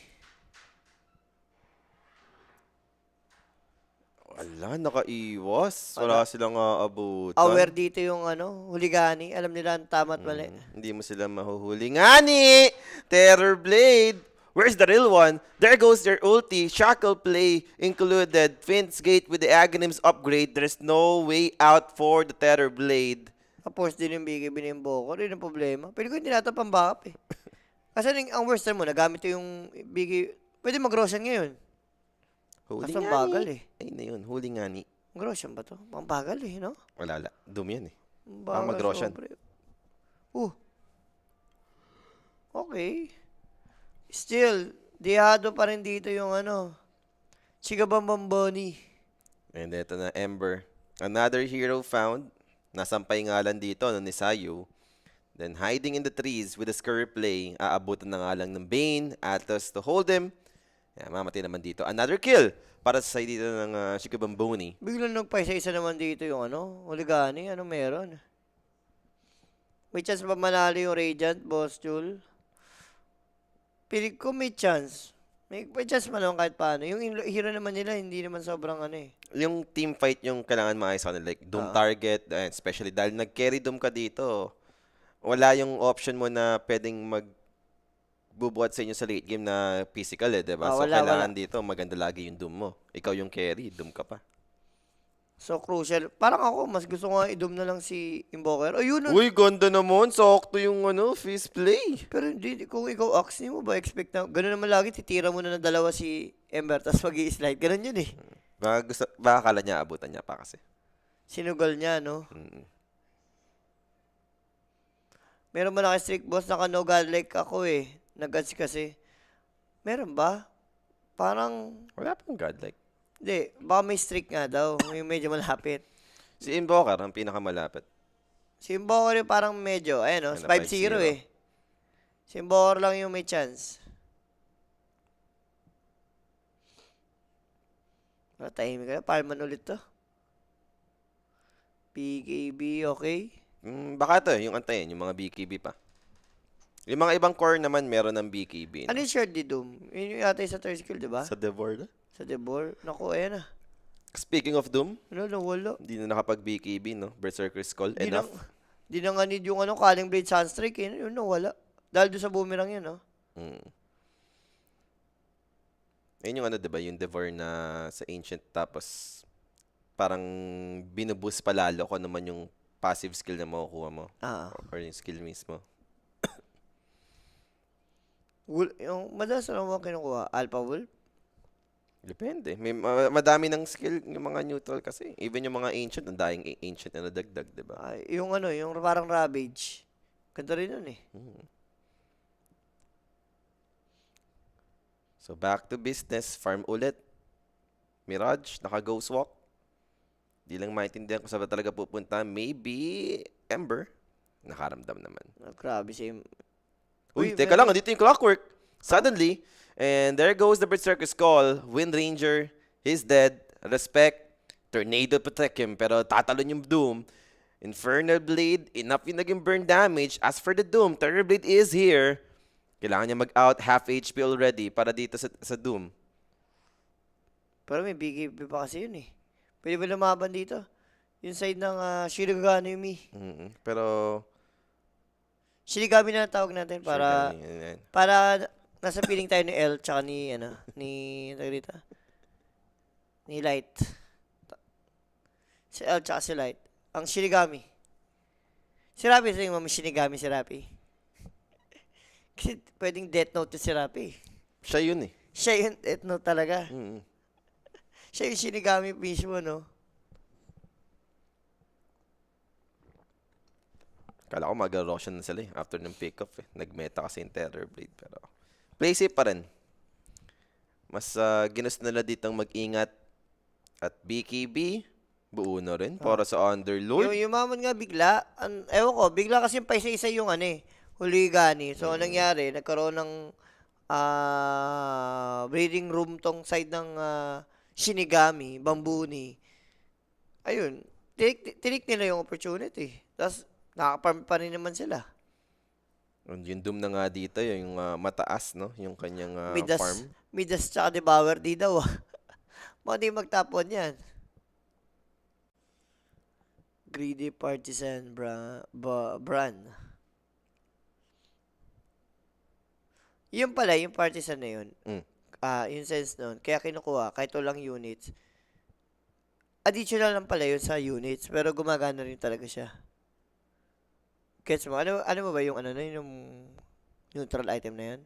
Wala, nakaiwas. Wala silang abutan. Aware dito yung huligani. Alam nila ang tama at mali. Hindi mo sila mahuhuli. Ngani! Terror Blade! Where's the real one? There goes their ulti. Shackle play included. Finn's Gate with the Aghanims upgrade. There's no way out for the Terror Blade. Tapos din yung BKB na yung Boko. Rin ang problema. Pwede ko hindi natin pang backup eh. Kasi ang worst time mo, nagamit yung BKB. Pwede mag-Roshan ngayon. Huli Kaso ngani. bagal eh. Ay na yun. Huli ngani. Mag-Roshan ba to? Pang bagal eh, no? Wala. Doom yan eh. Bagal Mag-Roshan. sobre. Okay. Still, dihado pa rin dito yung ano, Chigabambamboni. And ito na, Ember. Another hero found. Nasampay nga lang dito no, ni Sayu. Then hiding in the trees with a scurry play. Aabutan na nga lang ng Bane. Atlas to hold him. Yeah, mamatay naman dito. Another kill para sa side dito ng Shikabamboni. Biglang nagpaisa-isa naman dito yung ano, Oligani. Ano meron? May chance ba manalo yung Radiant, Boss Jul? Pilig ko may chance. May chance man lang kahit paano. Yung hero naman nila, hindi naman sobrang ano eh. Yung team fight yung kailangan maayos sa kanila. Like, Doom target. Especially dahil nag-carry Doom ka dito. Wala yung option mo na pwedeng magbubuhat sa inyo sa late game na physical eh, diba? So, kailangan dito maganda lagi yung Doom mo. Ikaw yung carry, Doom ka pa. So, crucial. Parang ako, mas gusto ko nga i-doom na lang si Invoker. O, yun. Uy, ganda naman. Sakto yung fist play. Pero hindi, kung ikaw Axe, hindi mo ba expect na, gano'n naman lagi, titira mo na ng dalawa si Ember, tapos mag-i-slide. Gano'n yun eh. Baka kala niya abutan niya pa kasi. Sinugal niya, no? Mm. Meron ba naka-strict boss, naka-no godlike ako eh. Nag-ads kasi. Meron ba? Parang, Wala pang godlike. hindi, baka may strict nga daw. May medyo malapit. Si Invoker ang pinakamalapit. Si Invoker yung parang medyo, ayan o, Ayun na, 5-0 eh. Si Invoker lang yung may chance. Tahimik ka na, Parman ulit to. PKB, okay? Baka to, yung antayin, yung mga BKB pa. Yung mga ibang core naman meron ng BKB. Ano yung shared di Doom? Yun yung yata yung sa third skill, diba? Sa Devor na? Sa Debor. Naku, ayan na. Speaking of Doom, Ano, nawala. hindi na nakapag-BKB, no? Berserker's Call, Di enough. Di na nga need yung ano, Calling Blade Sunstrike, yun nawala. Dahil doon sa boomerang yun, no? Mm. Ayun yung diba? Yung Devor na sa Ancient tapos parang binuboost pa lalo kung ano man yung passive skill na makukuha mo. Ah. Or yung skill mismo. Yung madalas na naman kinukuha, Alpha Wolf? Depende. May madami ng skill yung mga neutral kasi. Even yung mga ancient, ang daing ancient na nadagdag, diba? Ay, yung ano, yung parang Ravage. Ganda rin yun eh. So, back to business. Farm ulit. Mirage, naka-ghost walk. Di lang maintindihan kung saan ba talaga pupunta. Maybe Ember. Nakaramdam naman. Grabe si... Uy, teka lang. Andito yung clockwork. Suddenly, and there goes the Berserker's Call. Wind Ranger, he's dead. Respect. Tornado protect him. Pero tatalon yung Doom. Infernal Blade, enough yung naging burn damage. As for the Doom, Terror Blade is here. Kailangan niya mag-out half HP already para dito sa Doom. Pero may BKB pa kasi yun eh. Pwede ba lumaban dito? Yung side ng Shirogane Yumi. Pero, Shinigami na tawag natin para... yan. Para nasa feeling tayo ni L tsaka ni, Tagrita. Ni Light. Si L tsaka si Light. Ang Shinigami. Si Rapi, sa yung Shinigami si Rapi. Kasi pwedeng Death Note si Rapi. Siya yun eh. Siya yung Death Note talaga. Mm. Siya yung Shinigami mismo, no? Kala ko mag-Roshan na sila eh. After ng pick-off eh. Nag-meta kasi yung Terror Blade. Pero, play safe pa rin. Mas ginusto nila ditong mag-ingat. At BKB, buo na rin. Para sa Underlord. Yung mamon nga bigla, ewan ko, bigla kasi yung paisa-isa yung Huligani. So, anong nangyari? Nagkaroon ng breeding room tong side ng Shinigami, Bambuni. Ayun, tinik nila yung opportunity. Tapos, nakaka-farm pa rin naman sila. And yung Doom na nga dito, yung mataas, no? Yung kanyang farm. Midas tsaka Devour, di daw. Mga di magtapon yan. Greedy Partisan Bran. Yun pala, yung partisan na yun. Yung sense nun. Kaya kinukuha, kahit walang units. Additional lang pala yun sa units, pero gumagana rin talaga siya. Gets mo? Ano mo ba yung yung neutral item na yun?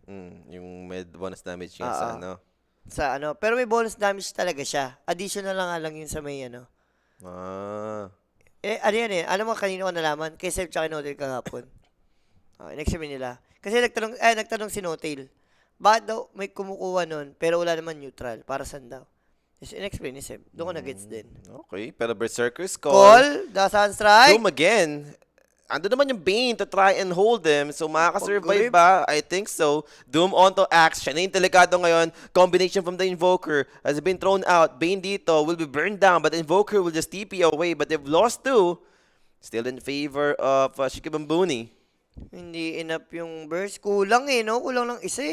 Yung med bonus damage niya sa Sa pero may bonus damage talaga siya. Additional lang nga lang yun sa may Ah. ano yan eh? Ano mo kanino ko nalaman? Kay Seb tsaka Notel kahapon. In-explain nila. Kasi nagtanong si Notail. Bakit daw may kumukuha nun, pero wala naman neutral? Para saan daw? Yes, in-explain ni Seb. Doon ko na-gets din. Okay, pero Berserker's Call, the Sunstrike. Doom again. Ando naman yung Bane to try and hold them. So makakasurvive Pag-grip. ba? I think so. Doom onto Axe. Siya na yung delikado ngayon. Combination from the Invoker has been thrown out. Bane dito will be burned down, but the Invoker will just TP away. But they've lost two. Still in favor of Shikibambuni. Hindi enough yung burst. Kulang no? Kulang lang isa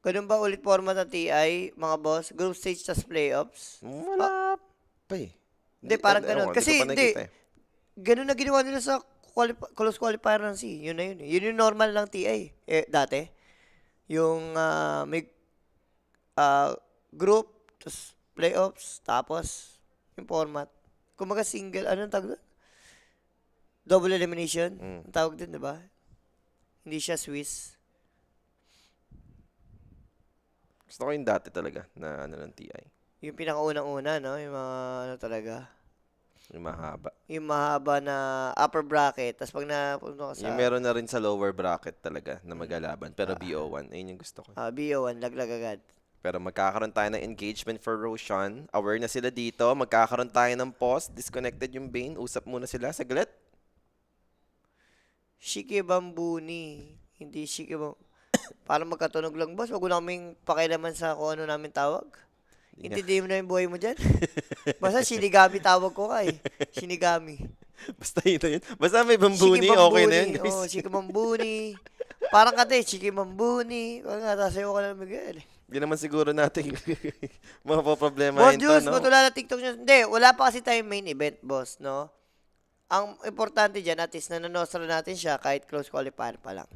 Ganun ba ulit format ng TI, mga boss? Group stage tas playoffs? Wala pa eh. Hindi, parang ewan ganun. ko, Kasi ko pa hindi. nakikita eh. Ganun na ginawa nila sa close qualifier ng C. Yun na yun. Yun yung normal ng TI. Dati. Yung may group, tas playoffs, tapos yung format. Kumaga single, anong tawag doon? Double elimination. Ang tawag din, di ba? Hindi siya Swiss. Gusto ko yung dati talaga na ng TI. Yung pinakaunang-una, no? Yung mga ano talaga. Yung mahaba. Yung mahaba na upper bracket. Tapos pag napunta ka sa Yung meron na rin sa lower bracket talaga na magalaban. Pero BO1, ayun yung gusto ko. BO1, laglag agad. Pero magkakaroon tayo ng engagement for Roshan. Aware na sila dito. Magkakaroon tayo ng pause. Disconnected yung Bane. Usap muna sila. Saglit. Shikibambuni. Hindi Shikibambuni. Parang magkatunog lang, boss. Wag mo na kaming pakialaman sa kung ano namin tawag. Intindihin mo na yung buhay mo dyan. Basta Shinigami tawag ko kay. Shinigami. Basta yun na yun. Basta may bambuni. Okay na yun, guys. Oh, Shikibambuni. Parang kate, Shikibambuni. Parang natasayo ka na Miguel. Hindi naman siguro natin mapaproblema Boss yun Juice, no? matula na TikTok nyo. Hindi, wala pa kasi tayong main event, boss, no? Ang importante dyan, at least, nanonostra natin siya kahit close qualifier pa lang.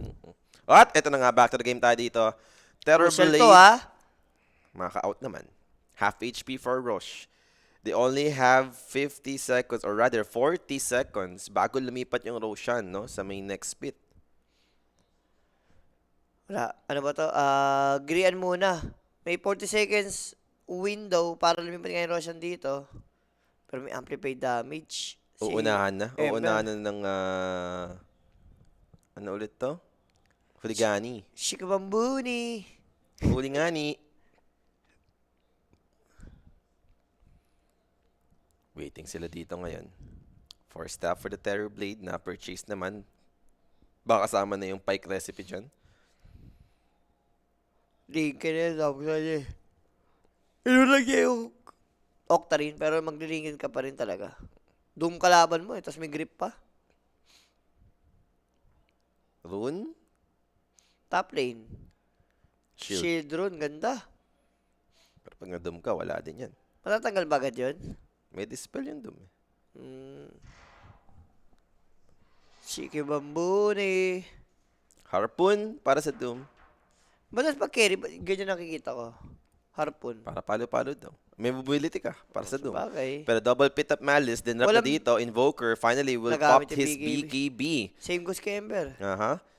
At eto na nga, back to the game tayo dito. Terror Crucial Blade. to, Maka-out naman. Half HP for Roche. They only have 50 seconds, or rather 40 seconds bago lumipat yung Roshan, no? Sa may next pit. Wala. Ano ba to? Grian muna. May 40 seconds window para lumipat nga yung Roshan dito. Pero may amplified damage. Uunahan na. Ember. Uunahan na ng... ano ulit to? Huligani. Shikabambuni. Huligani. Waiting sila dito ngayon. 4 staff for the Terror Blade na purchase naman. Baka kasama na yung Pike recipe dyan. Link ka na, sabi ko niya. Ano lang niya yung Octarine, pero maglilingin ka pa rin talaga. Doom kalaban mo tapos may grip pa. Rune? Top lane. Shield. Shield rune, ganda. Pero pag na-doom ka, wala din yan. Matatanggal ba agad yun? May dispel yung doom. Shikibambuni. Harpoon para sa doom. Batas pag carry, ganyan nakikita ko. Harpoon. Para palo-palo daw. May mobility ka para sa doom. Bagay. Pero double pit up Malice, then rap na Walang- dito, Invoker finally will Nagamit pop yung his BKB. BKB. Same goes kay Ember.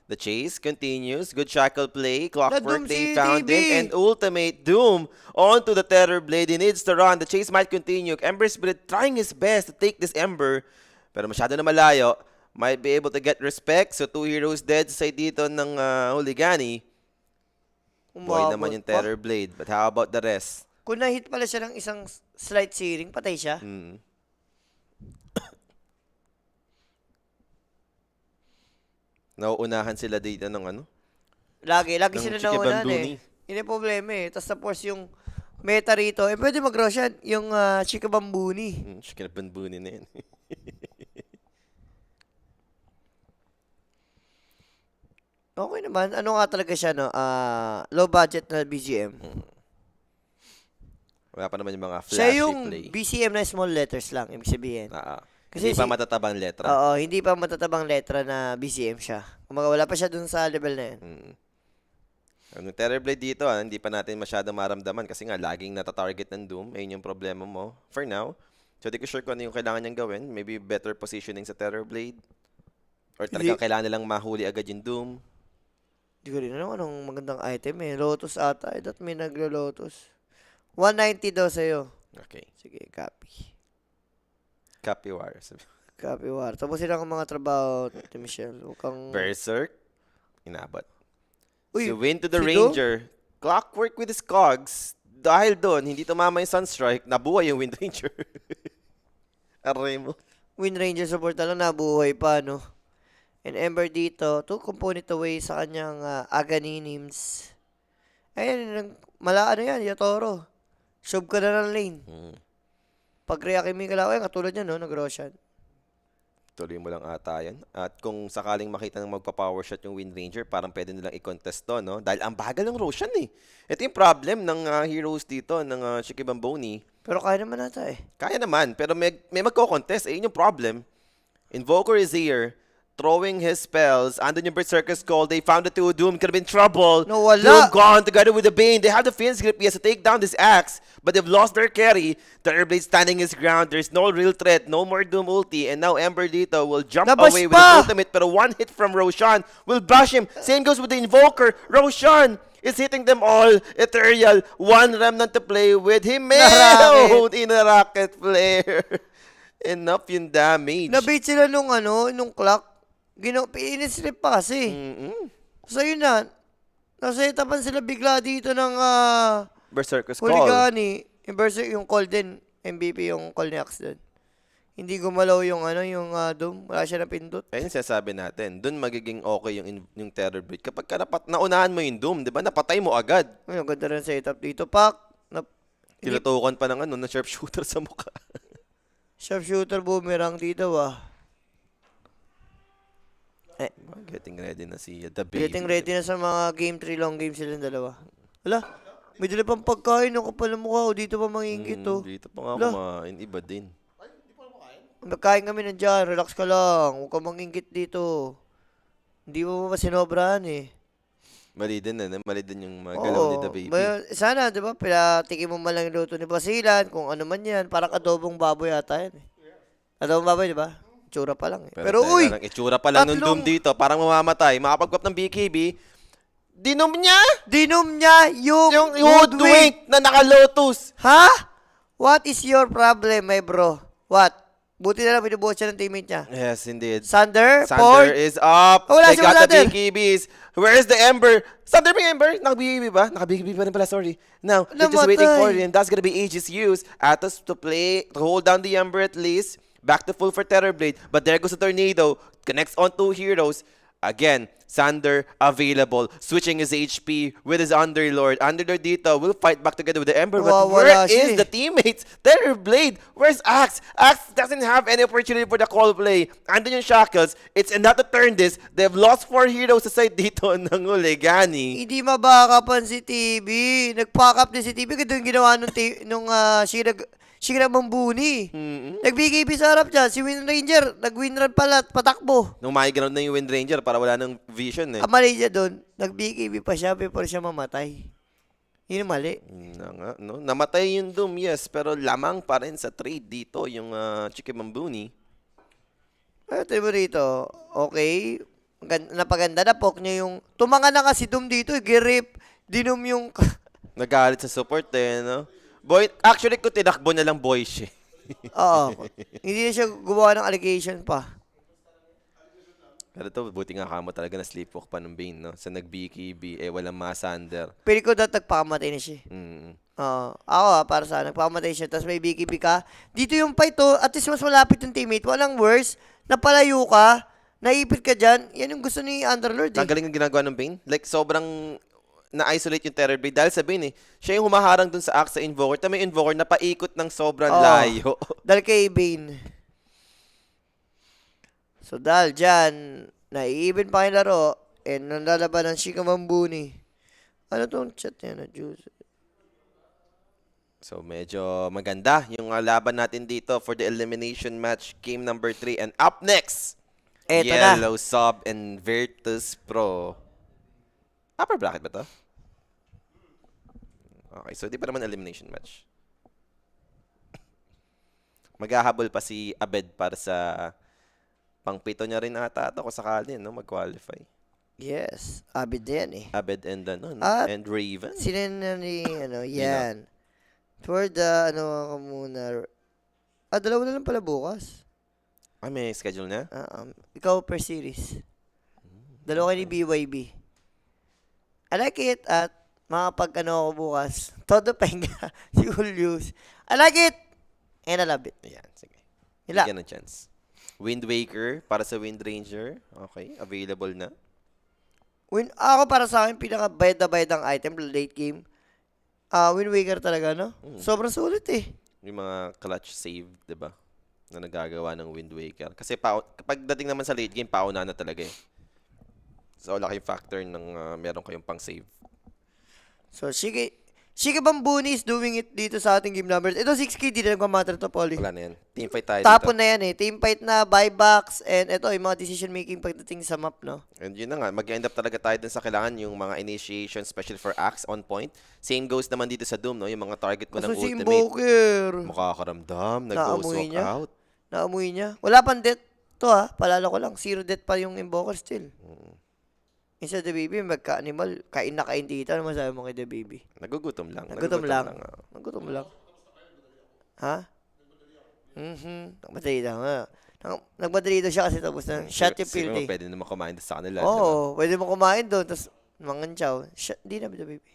The chase continues. Good shackle play. Clockwork, Na-doom they si found DB. him. And ultimate doom onto the Terror Blade. He needs to run. The chase might continue. Ember Spirit trying his best to take this Ember. Pero masyado na malayo. Might be able to get respect. So 2 heroes dead sa side dito ng Huligani. Boy naman yung Terror Blade. But how about the rest? Kung na-hit pala siya ng isang slight searing, patay siya. Nauunahan sila dito ng ano? Lagi Ng sila Chike naunan Bambuni. Yun yung problema Tapos tapos yung meta rito, pwede mag-rush yan, yung Shikibambuni. Kinabunbunin na yan. Okay naman. Ano nga talaga siya, no? Low budget na BGM. Wala pa naman yung mga Siya flashy yung play. BCM na small letters lang, ibig sabihin. Kasi hindi pa si- matatabang letra. Oo, hindi pa matatabang letra na BCM siya. Kumaga wala pa siya dun sa level na yun. Ang Terror Blade dito, hindi pa natin masyado maramdaman kasi nga laging natatarget ng Doom. Ayun yung problema mo for now. So, di ko sure kung ano yung kailangan niyang gawin. Maybe better positioning sa Terror Blade. Or talagang kailangan nilang mahuli agad yung Doom. Hindi ko rin alam anong magandang item Lotus ata. That may naglo-Lotus. 190 daw sa'yo. Okay. Sige, copy. Copy wire. Copy war. Tapos sila ang mga trabaho, Tito Michelle. Huwag kang... Berserk, inabot. Uy, Si Win to the si Do? Ranger. Clockwork with his cogs. Dahil doon, hindi tumama yung Sunstrike, nabuhay yung Wind Ranger. Aray mo. Wind Ranger support na lang, nabuhay pa, no? And Ember dito, 2 component away sa kanyang Aghanim Nims. Ayan, ano yan, Yatoro. Shove ka na ng lane. Pag Reakimi ka lang, ay, katulad yan, no? Nag-Roshan. Tuloy mo lang ata yan. At kung sakaling makita ng magpa-power shot yung Wind Ranger, parang pwede nilang i-contest to, no? Dahil ang bagal ng Roshan, eh. Ito yung problem ng heroes dito, ng Shikibamboni. Pero kaya naman nata, eh. Kaya naman, pero may magko-contest. Eh, yun yung problem. Invoker is here, throwing his spells. Andun yung Berserker's Call. They found the two. Doom could have been trouble. No, wala. Doom gone together with the Bane. They have the Fiend's Grip. He has to take down this axe, but they've lost their carry. Terrorblade standing his ground. There's no real threat. No more Doom ulti. And now Ember dito will jump Labas away with pa! his ultimate, pero one hit from Roshan will bash him. Same goes with the Invoker. Roshan is hitting them all. Ethereal. One remnant to play with. He Na-rocket. in a rocket flare. Enough yung damage. Nabait sila nung clock. Inislip pa kasi. So yun na. Nasa etapan sila bigla dito ng Berserker's Call. Huligani. Yung Berserk, yung call din. MVP yung call ni Axe dun. Hindi gumalaw yung Doom. Wala siya napindot. Ayun sinasabi natin. Doon magiging okay yung Terror Blade. Kapag naunahan mo yung Doom, di ba? Napatay mo agad. Ayun, ganda rin setup dito. Pak. Tinutukan pa ng sharpshooter sa mukha. Sharpshooter boomerang dito Getting ready na si The Baby. Getting ready na sa mga game 3 long game silang dalawa. Wala. May dala pang pagkain. Ang kapal ng mukha. Dito pa mangingit Dito pa nga Wala. kumain. Iba din. Nagkain kami nandiyan. Relax ka lang. Huwag ka mangingit dito. Hindi mo pa sinobrahan eh. Mali din na. Mali din yung mga galaw ni The Baby. Sana, di ba? Pinatikin mo man lang yung luto ni Basilan. Kung ano man yan. Parang adobong baboy yata yan eh. Adobong baboy, di ba? Itsura pa lang eh. Pero teka uy! lang, itsura pa lang nung Doom dito. Parang mamamatay. Makapag-pop ng BKB. Dinom niya! Dinom niya yung Hoodwink na naka-lotus. Ha? What is your problem, my bro? What? Buti na lang binubuhat siya ng teammate niya. Yes, indeed. Sander, Sander is up. Oh, wala They si got the Sander. BKBs. Where is the Ember? Sander may Ember? Naka-BKB ba? Naka-BKB pa rin pala, sorry. Now, they're just waiting for Namatay. him. That's gonna be Aegis use. Atos to play, to hold down the Ember at least. Back to full for Terrorblade. But there goes the Tornado. Connects on two heroes. Again, Sander available. Switching his HP with his Underlord. Underlord dito will fight back together with the Ember. But where Wala siya is eh. the teammates? Terrorblade. Where's Axe? Axe doesn't have any opportunity for the call play. Andun yung Shackles. It's enough to turn this. They've lost 4 heroes sa side dito ng Huligani. Hindi mabakapan si TB. Nag-pack up din si TB. Ganito yung ginawa nung Shigra Mambuni. Nag-BKB sa harap dyan. Si Wind Ranger, nag-win run pala at patakbo. Nung ma-ground na yung Wind Ranger para wala ng vision eh. Ang mali niya doon, nag-BKB pa siya before siya mamatay. Yun yung mali. Na nga, no? Namatay yung Doom, yes. Pero lamang pa rin sa trade dito yung Chikimambuni. Ito mo rito. Okay. Napaganda na poke niya yung... Tumanga na kasi Doom dito. Girip. Dinom yung... Nagalit sa support eh, no? Boy, actually, kung tinakbo na lang boy siya. Oo. Hindi na siya gumawa ng allegation pa. Pero ito, buti nga kamo talaga na sleepwalk pa ng Bane, no? Sa nag-BKB, walang masander. Pero ko dati nagpakamatay na siya. Ako para sa nagpakamatay siya, tapos may BKB ka. Dito yung fight to, at least mas malapit yung teammate. Walang worse, napalayo ka, naipit ka dyan. Yan yung gusto ni Underlord eh. Ang galing ng ginagawa ng Bane. Like, sobrang na-isolate yung Terrorblade dahil sa Bane eh. Siya yung humaharang dun sa Axe sa Invoker. Tama yung Invoker na paikot ng sobrang layo. Dahil kay Bane. So dahil dyan, naiibin pa yung laro, and nalalaban ng Shikamambuni. Ano tong chat niya na juice? So, medyo maganda yung laban natin dito for the elimination match, game number 3. And up next, Eto na. Yellow Sub and Virtus Pro. Upper bracket ba to? Okay, so di pa naman elimination match. Maghahabol pa si Abed para sa pang-pito niya rin ata ito kung sakali, no? Mag-qualify. Yes, Abid yan eh. Abed and At and Raven. sila na ni, yan. For the, muna. Dalawa na lang pala bukas. May schedule na? Ikaw per series. Dalawa kayo ni BYB. I like it at makapag ako bukas. Todo pahinga. Si Julius. I like it! And I love it. Ayan, sige. Hila. Bigyan ng chance. Wind Waker para sa Wind Ranger. Okay, available na. Ako para sa akin, pinaka-bayad na bayad ang item late game. Wind Waker talaga, no? Sobrang sulit eh. Yung mga clutch save, di ba? Na nagagawa ng Wind Waker. Kasi kapag dating naman sa late game, pauna na talaga eh. So, laki factor ng meron kayong pang-save. So, Shiki Bambuni is doing it dito sa ating game numbers. Ito 6K, di na nagmamatter to, Polly. Wala na yan. Teamfight tayo Tapon dito. na yan eh. Teamfight na, buybacks, and ito yung mga decision making pagdating sa map, no? And yun na nga, mag-end up talaga tayo dun sa kailangan yung mga initiation, especially for Axe on point. Same goes naman dito sa Doom, no? Yung mga target mo ng Kaso si ultimate. Invoker. Makakaramdam, Naamoy nag-go-soak niya? out. Naamoy niya. Wala pang death to ha. Palala ko lang. 0 death pa yung Invoker still. Instead the baby, magka-animal. Kain na kain dito. Ano masabi mo kay the baby? Nagugutom lang. Nagutom lang. oo. Nagutom lang. Ha? Nagmadali daw nga. Nagmadali daw siya kasi tapos na shot yung Siguro field eh. pwede naman kumain sa kanila. Oo, pwede mo kumain doon. Tapos mangantsaw. Di na the baby.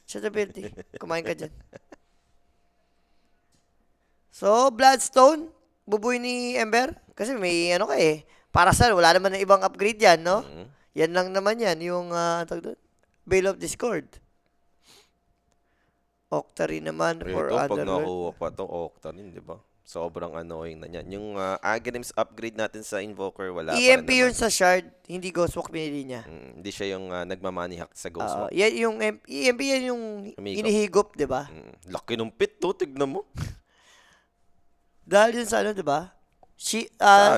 Shot yung field eh. Kumain ka dyan. So, Bloodstone. Bubuy ni Ember. Kasi may ano ka eh. Parasal, wala naman na ibang upgrade yan, no? Yan lang naman yan, yung, tawag doon, Veil of Discord. Octary naman for Ito, pag Underworld. nakuha pa ito, Octarine, di ba? Sobrang annoying na yan. Yung Aghanim's upgrade natin sa Invoker, wala pa rin EMP yun naman. sa Shard, hindi Ghostwalk binili niya. Hindi siya yung nagmamoney hack sa Ghost Walk. Yan yung, EMP yan yung Humigop. inihigop, di ba? Laki ng pit to, tignan mo. Dahil yun sa ano, di ba? Sa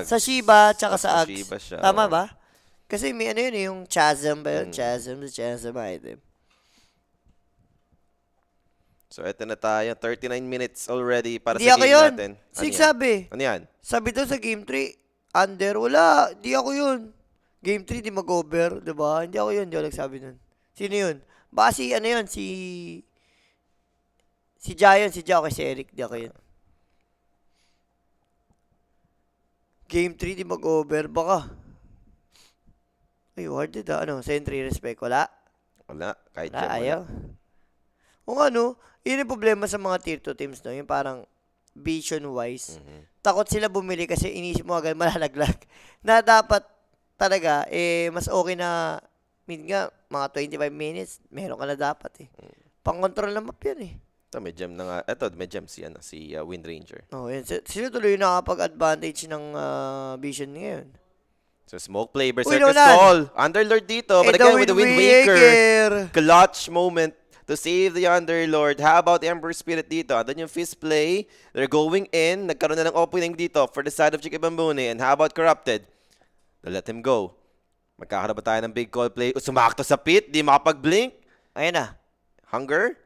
Sa Shiba, tsaka Sa sa Ags. Shiba siya, Tama oo. ba? Kasi may ano yun eh, yung Chasm ba yun? Chasm item. So, eto na tayo. 39 minutes already para Hindi sa ako game yun. natin. Sig yan? sabi. Ano yan? Sabi daw sa Game 3, under, wala. Di ako yun. Game 3, di mag-over, di ba? Hindi ako yun, di ako nagsabi nun. Sino yun? Baka si, ano yun, si Giant, si Jao, si Eric, di ako yun. Game 3, di mag-over, baka. Ay, worded ah. Ano, Sentry Respect, wala? Wala. Kahit Wala, yan, wala. ayaw. Kung ano, yun yung problema sa mga tier 2 teams, no? Yung parang vision-wise. Takot sila bumili kasi inisip mo agad malalaglag. Na dapat talaga, mas okay na, nga, mga 25 minutes, meron ka na dapat eh. Pang-control na map yan eh. Ito, may gem na nga. Ito, may gem si Wind Ranger. Oh, yan. Sila tuloy yung nakapag-advantage ng vision ngayon. So, smoke play, Uy, Berserker Nolan! Stall. Underlord dito, but again with the Wind Waker. Clutch moment to save the Underlord. How about Ember Spirit dito? Andun yung fist play. They're going in. Nagkaroon na ng opening dito for the side of Chicky Bambuni. And how about Corrupted? They'll let him go. Magkakaroon ba tayo ng big call play? Sumakto sa pit. Di makapag-blink. Ayun na. Hunger.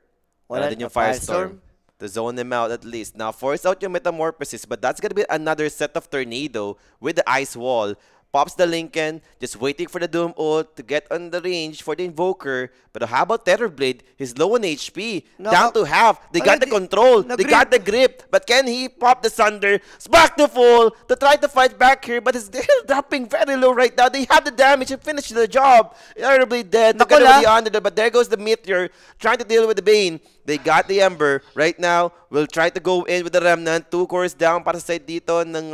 Wala Andun na, yung Firestorm. To zone him out at least. Now, force out yung Metamorphosis, but that's gonna be another set of Tornado with the Ice Wall. Pops the Lincoln, just waiting for the Doom ult to get on the range for the Invoker. But how about Terrorblade? He's low on HP. Down to half. They got the control. They got the grip. But can he pop the Sunder? Back to full to try to fight back here. But it's still dropping very low right now. They have the damage and finish the job. Terrorblade dead. Together with the Underdog. But there goes the Meteor trying to deal with the Bane. They got the Ember. Right now, we'll try to go in with the Remnant. 2 cores down para sa side dito ng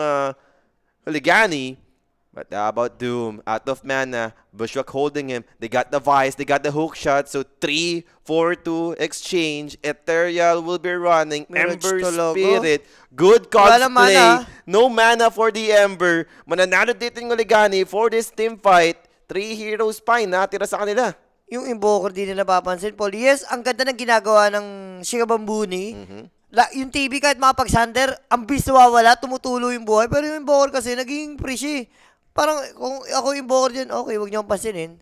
Huligani. But how about Doom? Out of mana. Bushwhack holding him. They got the Vice. They got the hook shot. So 3-4-2 exchange. Ethereal will be running. Ember Spirit. Good cosplay. No mana for the Ember. Mananalo dito yung Huligani for this team fight. 3 heroes pa natira sa kanila. Yung Invoker di nila napapansin, Paul. Yes, ang ganda ng ginagawa ng Shiga Bambuni. Yung TV kahit mapag-sander, ang bilis nawawala, tumutulo yung buhay. Pero yung Invoker kasi, naging presy. Parang, kung ako yung Invoker dyan, okay, huwag niyo akong pansinin.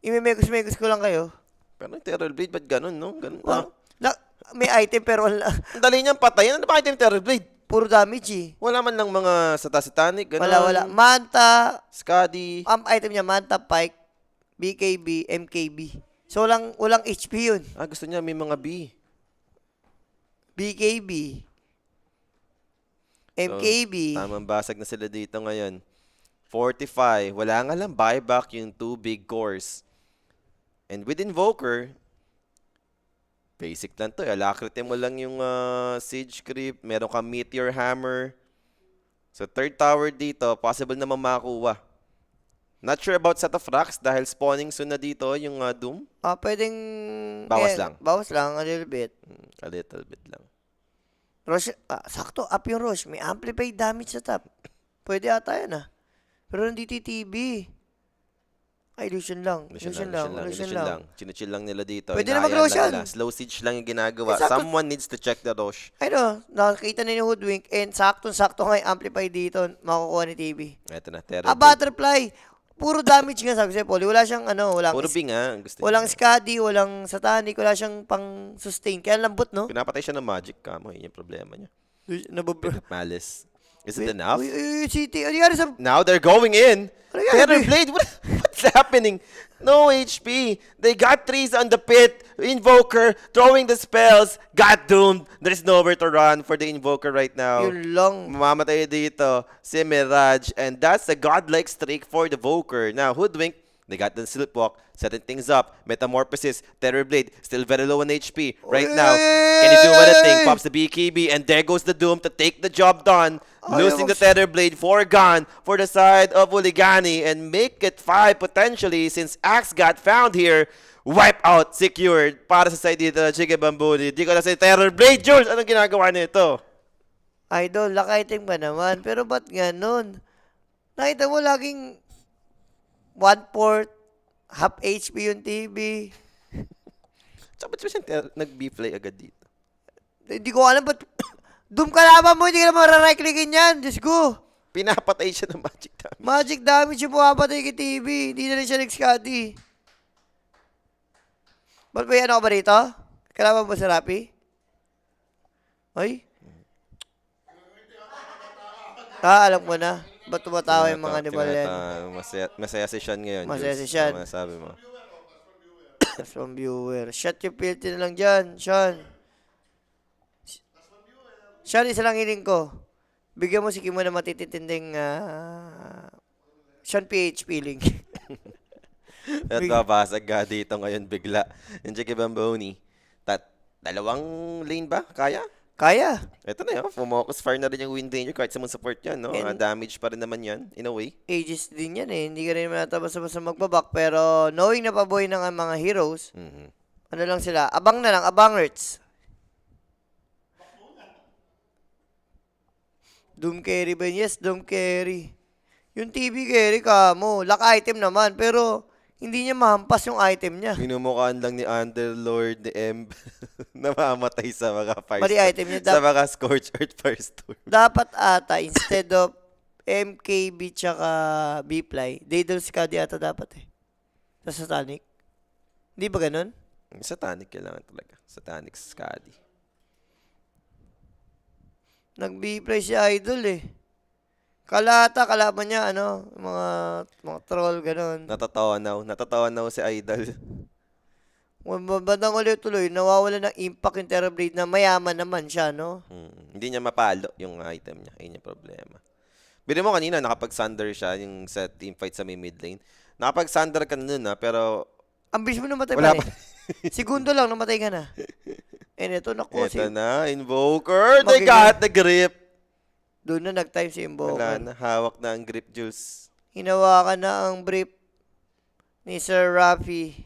Imemekos-mekos ko lang kayo. Pero yung Terrorblade, ba't ganun, no? Ganun Parang, lang. may item pero wala. Ang dali niyang patayin. Ano ba item Terrorblade? Puro damage eh. Wala man lang mga satanic, ganun. Wala. Manta, Skadi. item niya, Manta, Pike, BKB, MKB. So, walang HP yun. Gusto niya may mga B. BKB, MKB. Tamang basag na sila dito ngayon. 45. Wala nga lang buyback yung 2 big cores. And with Invoker, basic lang to. Alacrity mo lang yung Siege Creep. Meron ka Meteor Hammer. So third tower dito, possible naman makuha. Not sure about set of racks dahil spawning soon na dito yung Doom. Pwedeng... Bawas lang. Bawas lang, a little bit. A little bit lang. Rush, sakto, up yung rush. May amplified damage sa top. Pwede ata yan Pero nandito yung TV. Illusion lang. Illusion lang. Chinuchill lang nila dito. Pwede na Hinahayaan mag-Roshan. lang nila. Slow siege lang yung ginagawa. Exacto. Someone needs to check the Rosh. Nakakita na yung Hoodwink and saktong-sakto nga yung amplified dito. Makukuha ni TV. Eto na, Terror. Butterfly. Puro damage nga sabi sa'yo, Polly. Wala siyang Puro bing gusto walang niya. Skadi, walang Satanic, wala siyang pang sustain. Kaya lambot, no? Pinapatay siya ng magic kamo. Yun yung problema niya. Malice. Is it Uy, enough? City. Ano nangyari sa... Now they're going in. Ano yan? Terror Blade, what's happening? No HP. They got trees on the pit. Invoker throwing the spells. Got doomed. There's nowhere to run for the Invoker right now. Yun lang. Mamamatay dito si Mirage. And that's a godlike streak for the Voker. Now, Hoodwink, they got the Slipwalk, setting things up. Metamorphosis, Terror Blade, still very low on HP. Right now, can he do anything? Pops the BKB, and there goes the Doom to take the job done. Losing the Terror Blade for Gun for the side of Uligani and make it 5 potentially since Axe got found here. Wipe out secured para sa side dito ng Chike Bambuni. Di ko na si Terror Blade, Jules. Anong ginagawa nito? Idol, laka-item ba naman? Pero ba't ganun? Nakita mo laging 1/4, half HP yung TV. Tsaka ba't siya nag-B-play agad dito? Hindi ko alam ba't... Doom kalaban mo, hindi ka na marariklikin yan. Diyos ko. Pinapatay siya ng magic damage. Magic damage yung pumapatay kay TV. Hindi na rin siya nag-scuddy. Ba't may ano ka ba rito? Kalaban mo sa Rappi? Ay? Alam ko na. Ba't tumatawa yung mga animal yan? Masaya si Sean ngayon. Masaya Jules. si Sean. Ano masabi mo? From viewer. Shut your filthy na lang dyan, Sean. Sean, isa lang hiling ko. Bigyan mo si Kimo na matitinding Sean PH feeling. At babasag ka dito ngayon bigla. Yung Chike Bamboni. Dalawang lane ba? Kaya? Kaya. Ito na yun. Fumocus fire na rin yung Wind Danger kahit sa mong support yan. No? And- Damage pa rin naman yan, in a way. Aegis din yan Hindi ka rin naman basta magbabak. Pero knowing na paboy ng mga heroes, Mhm. ano lang sila, abang na lang, abangerts. Doom carry ba? Yes, Doom carry. Yung TV carry ka mo, lock item naman, pero hindi niya mahampas yung item niya. Minumukhaan lang ni Underlord, ni Emb, namamatay sa mga Mali Firestorm. item niya. Sa mga Scorch Earth Firestorm. Dapat ata, instead of MKB tsaka B-Fly, Daedal Skadi ata dapat Sa Satanic. Hindi ba ganun? Satanic kailangan talaga. Satanic Skadi. Nag-B-Fly si Idol Kalata, kalaban niya, mga troll, ganun. Natatawa na si Idol. Bandang ulit tuloy, nawawala ng impact yung Terror Blade na mayaman naman siya, no? Hindi niya mapalo yung item niya. Ayun yung problema. Bili mo kanina, nakapag-sunder siya yung sa teamfight sa may mid lane. Nakapag-sunder ka na nun, pero Ang bilis mo namatay wala pa Segundo lang, namatay ka na. And ito, naku, ito na, Invoker. They Magiging- got the grip. doon na nag-time si Wala Invoker. na, hawak na ang grip, Jules. Hinawakan na ang brief ni Sir Rafi.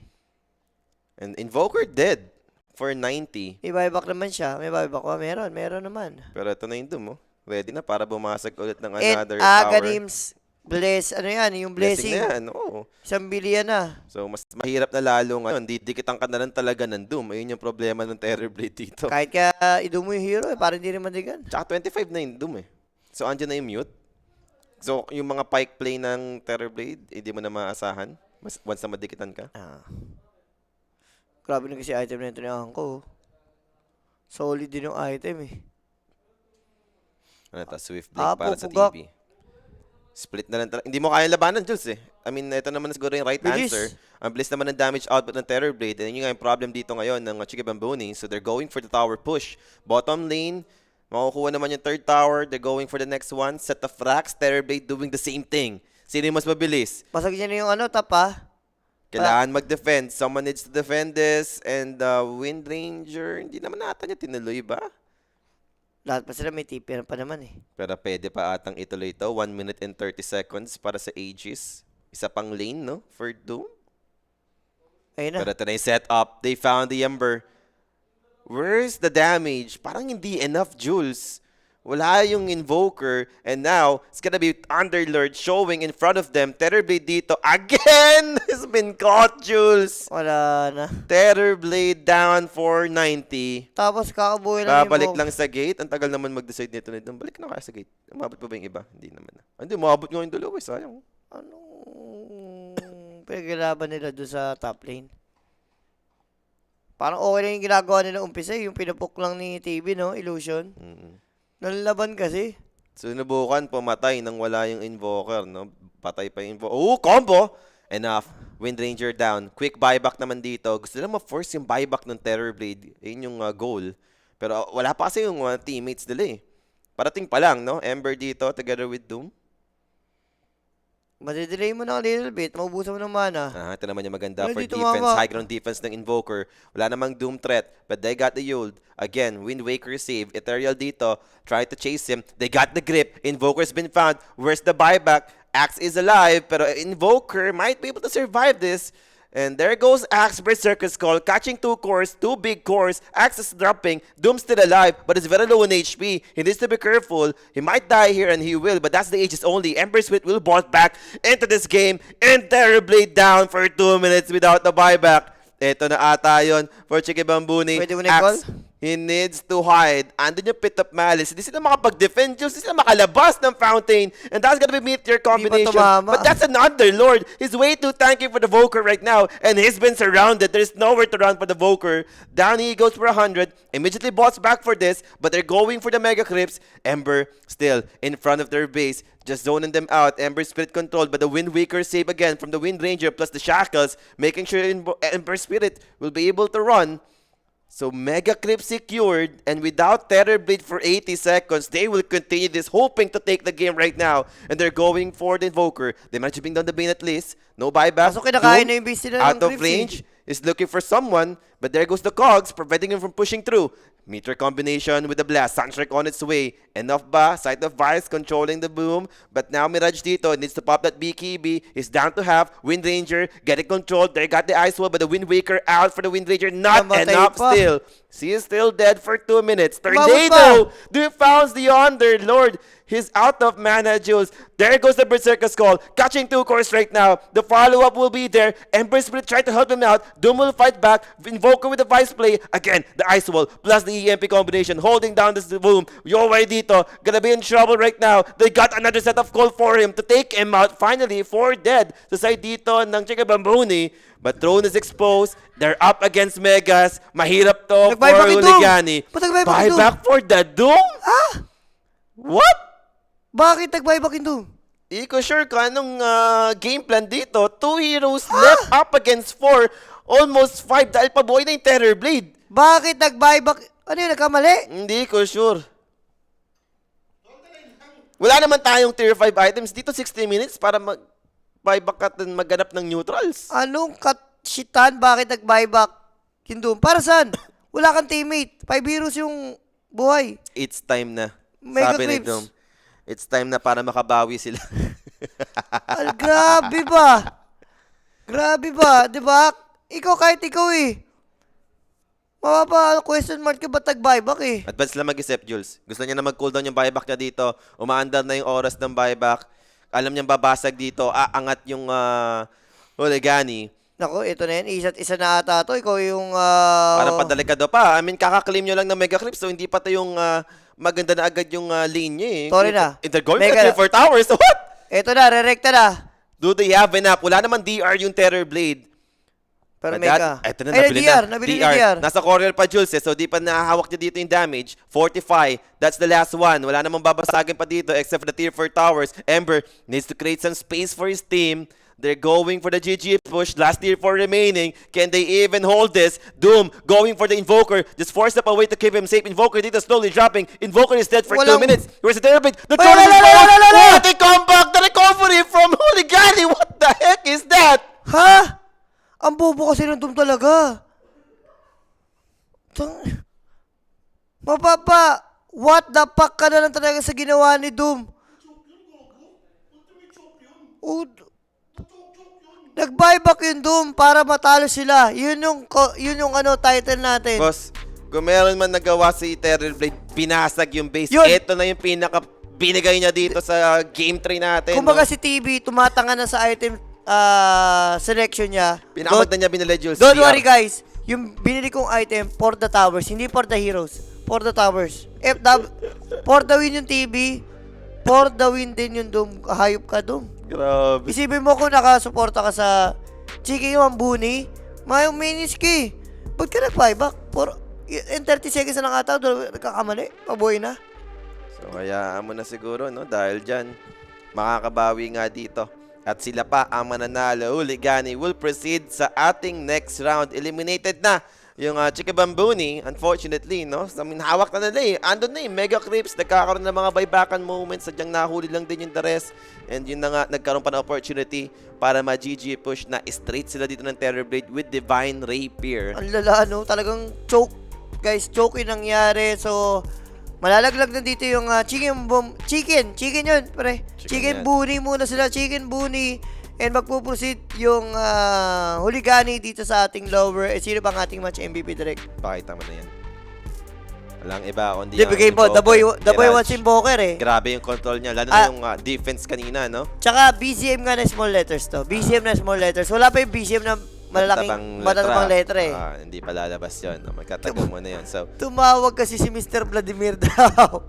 And Invoker dead for 90. May buyback naman siya. May buyback ba? Meron naman. Pero ito na yung Doom, Ready na para bumasag ulit ng And another tower. Aghanims Bless. Ano yan? Yung blessing. Na yan, oo. 1 billion na. So, mas mahirap na lalo ngayon. Didikitan ka na lang talaga ng Doom. Ayun yung problema ng Terror Blade dito. Kahit kaya idum mo yung hero parang hindi rin madigan. Tsaka 25 na yung Doom So, andyan na yung mute. So, yung mga pike play ng Terror Blade, hindi mo na maasahan. Once na madikitan ka. Grabe na kasi item na ito ni Angko. Solid din yung item Ano ito? Swift Blade para sa pupugak. TV. Split na lang talaga. Hindi mo kaya labanan, Jules I mean, ito naman na siguro yung right Bilis. answer. Ang bilis naman ng damage output ng Terror Blade. And yun nga yung problem dito ngayon ng Chike Bamboni. So they're going for the tower push. Bottom lane, Makukuha naman yung third tower. They're going for the next one. Set of racks. Terrorblade doing the same thing. Sino yung mas mabilis? Basag niya na yung ano, top ha. Kailangan mag-defend. Someone needs to defend this. And Wind Ranger, hindi naman ata niya tinuloy ba? Lahat pa sila may TP pa naman eh. Pero pwede pa atang ituloy ito. 1 minute and 30 seconds para sa Aegis. Isa pang lane, no? For Doom. Ayun na. Pero ito na yung setup. They found the Ember. Where's the damage? Parang hindi enough, Jules. Wala yung Invoker. And now, it's gonna be Underlord showing in front of them. Terrorblade dito. Again! Has been caught, Jules. Wala na. Terrorblade down for 90. Tapos kakabuhay lang Babalik yung lang sa gate. Ang tagal naman mag-decide nito. Balik na kaya sa gate. Umabot pa ba yung iba? Hindi naman. Hindi, umabot nga yung dalawa. Sayang. Anong pinaglaban nila doon sa top lane? Parang okay lang yung ginagawa nila umpisa, yung pinapok lang ni TV, no? Illusion. Nalalaban kasi. Sinubukan pumatay nang wala yung Invoker, no? Patay pa yung Invoker. Oh, combo! Enough. Wind Ranger down. Quick buyback naman dito. Gusto nila ma-force yung buyback ng Terrorblade. Yun yung goal. Pero wala pa kasi yung teammates nila eh. Parating pa lang, no? Ember dito together with Doom. Madidelay mo na a little bit, maubusan mo ng mana. Ito naman yung maganda Wala for dito, defense. mama. High ground defense ng Invoker. Wala namang Doom threat. But they got the ult. Again, Wind Waker save. Ethereal dito. Try to chase him. They got the grip. Invoker's been found. Where's the buyback? Axe is alive. Pero Invoker might be able to survive this. And there goes Axe, Berserker Skull, catching 2 cores, 2 big cores. Axe is dropping. Doom's still alive, but it's very low in HP. He needs to be careful. He might die here, and he will, but that's the Aegis only. Ember Spirit will bounce back into this game. And Terrorblade down for 2 minutes without the buyback. Ito na ata yun for Chiki Bambuni. Pwede mo na i-call? Axe, he needs to hide. Andun yung Pit of Malice. Hindi sila makapag-defend. Hindi sila makalabas ng Fountain. And that's gonna be Meteor combination. tumama. But that's an Underlord. He's way too tanky for the Voker right now. And he's been surrounded. There's nowhere to run for the Voker. Down he goes for 100. Immediately bots back for this. But they're going for the Mega Crypts. Ember still in front of their base. Just zoning them out. Ember Spirit controlled, but the Wind Waker save again from the Wind Ranger plus the Shackles, making sure Ember Spirit will be able to run. So Mega Clip secured, and without Terrorblade for 80 seconds, they will continue this, hoping to take the game right now. And they're going for the Invoker. They managed to bring down the Bane at least. No buyback. Kaso kinakain Doom, na yung base nila out ng of Clips, range. Is looking for someone, but there goes the Cogs, preventing him from pushing through. Meteor combination with the blast. Sunstrike on its way. Enough ba? Sight of Vice controlling the boom. But now Mirage dito needs to pop that BKB. He's down to half. Wind Ranger getting controlled. They got the Ice Wall, but the Wind Waker out for the Wind Ranger. Not Namatay enough pa. still. She is still dead for 2 minutes. Umabot Tornado! Founds the Underlord. He's out of mana, Jules. There goes the Berserker Skull. Catching 2 cores right now. The follow-up will be there. Ember Spirit try to help him out. Doom will fight back. Invoker with the Vice play. Again, the Ice Wall plus the EMP combination. Holding down this boom. Yowei dito. Gonna be in trouble right now. They got another set of call for him to take him out. Finally, 4 dead. Sa side dito ng Chika Bambuni. But Throne is exposed. They're up against Megas. Mahirap to for Nag-buyback yung Doom. Huligani. Ba't nag-buyback yung Doom? Buyback for the Doom? Ah! What? Bakit nag-buyback yung Doom? Hindi ko sure kung anong game plan dito. 2 heroes left up against 4. Almost 5 dahil pabuhay na yung Terrorblade. Bakit nag-buyback? Ano yun, nagkamali? Hindi ko sure. Wala naman tayong tier 5 items. Dito 60 minutes para mag-buyback at magganap ng neutrals. Anong katshitan? Bakit nag-buyback yung Doom? Para saan? Wala kang teammate. 5 heroes yung buhay. It's time na. Mega Sabi ni Clips. Dom. It's time na para makabawi sila. Grabe ba? Grabe ba? Diba? Ikaw kahit ikaw eh. Mapapa question mark ka ba't nag-buyback eh? Advance lang mag-isip, Jules. Gusto niya na mag-cooldown yung buyback niya dito. Umaandar na yung oras ng buyback. Alam niyang babasag dito. Aangat yung Huligani. Nako, ito na yan. Isa't isa na ata to. Ikaw yung... Parang padalikado pa. I mean, kaka-claim nyo lang ng Mega Crypt, so hindi pa to yung maganda na agad yung lane niya eh. Sorry na. They're going Mega- for 4 towers, so what? Ito na, re-recta na. Do they have enough? Wala naman DR yung Terrorblade. Pero But Mega. Ito na, Ay, nabili DR. na. Nabili ni DR. Nasa courier pa, Jules, eh, so di pa nahahawak niya dito yung damage. 45. That's the last one. Wala namang babasagin pa dito except for the tier 4 towers. Ember needs to create some space for his team. They're going for the GG push. Last tier 4 remaining. Can they even hold this? Doom going for the Invoker. Just forced up a way to keep him safe. Invoker dito slowly dropping. Invoker is dead for 2 Walang- minutes. Where's the Terrorblade? The Wala, Terrorblade! wala, wala, wala, wala! What a comeback! The recovery from Huligani! What the heck is that? Ha? Ang bobo kasi ng Doom talaga. Mapapa, what the fuck ka na lang talaga sa ginawa ni Doom? Oh, nag-buyback yung Doom para matalo sila. Yun yung ano, title natin. Boss, kung meron man nagawa si Terrorblade, binasag yung base. Yun. Ito na yung pinaka binigay niya dito sa game 3 natin. Kumbaga no? si TV, tumatanga na sa item selection niya. Pinakamag na niya binili Jules. Don't CR. worry guys, yung binili kong item for the towers, hindi for the heroes. For the towers. For the win yung TV, for the win din yung Doom. Hayop ka, Doom. Grabe. Isipin mo kung nakasuporta ka sa Chiki yung Ambuni, may minis ka eh. Ba't ka nag-buyback? In 30 seconds na nakataw, nagkakamali, pabuhay na. So, hayaan mo na siguro, no? Dahil dyan, makakabawi nga dito. At sila pa ang mananalo. Huligani will proceed sa ating next round. Eliminated na yung Chikabambuni, unfortunately, no? I mean, hawak na nila eh. Andun na eh, Mega Creeps. Nagkakaroon ng mga buybacken moments. Sadyang nahuli lang din yung the rest. And yun na nga, nagkaroon pa ng opportunity para ma-GG push na straight sila dito ng Terrorblade with Divine Rapier. Ang lala, no? Talagang choke. Guys, choke yung nangyari. So, malalaglag na dito yung chicken yun, pre. Chicken yan. Bunny muna sila, chicken bunny. And magpuproceed yung Huligani dito sa ating lower. Eh, sino bang ating match MVP direct? Pakita mo na yan. Walang iba kundi Hindi, bigay mo. The boy wants Invoker eh. Grabe yung control niya. Lalo na yung defense kanina, no? Tsaka BCM nga na small letters to. BCM na small letters. Wala pa yung BCM na malaking matatabang letra eh. Hindi pa lalabas yun. Magkatagal mo na yun. So, Tumawag kasi si Mr. Vladimir daw.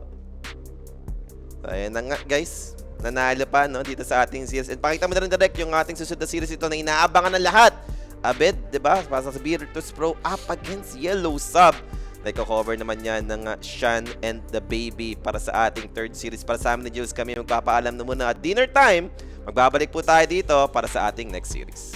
so ayan na nga, guys. Nanalo pa, no? Dito sa ating series. And pakita mo na rin direct yung ating susunod na series ito na inaabangan ng lahat. Abed, di ba? Para sa Virtus Pro up against Yellow Sub. Nagko-cover naman yan ng Shan and the Baby para sa ating third series. Para sa amin ni Jules, kami magpapaalam na muna at dinner time. Magbabalik po tayo dito para sa ating next series.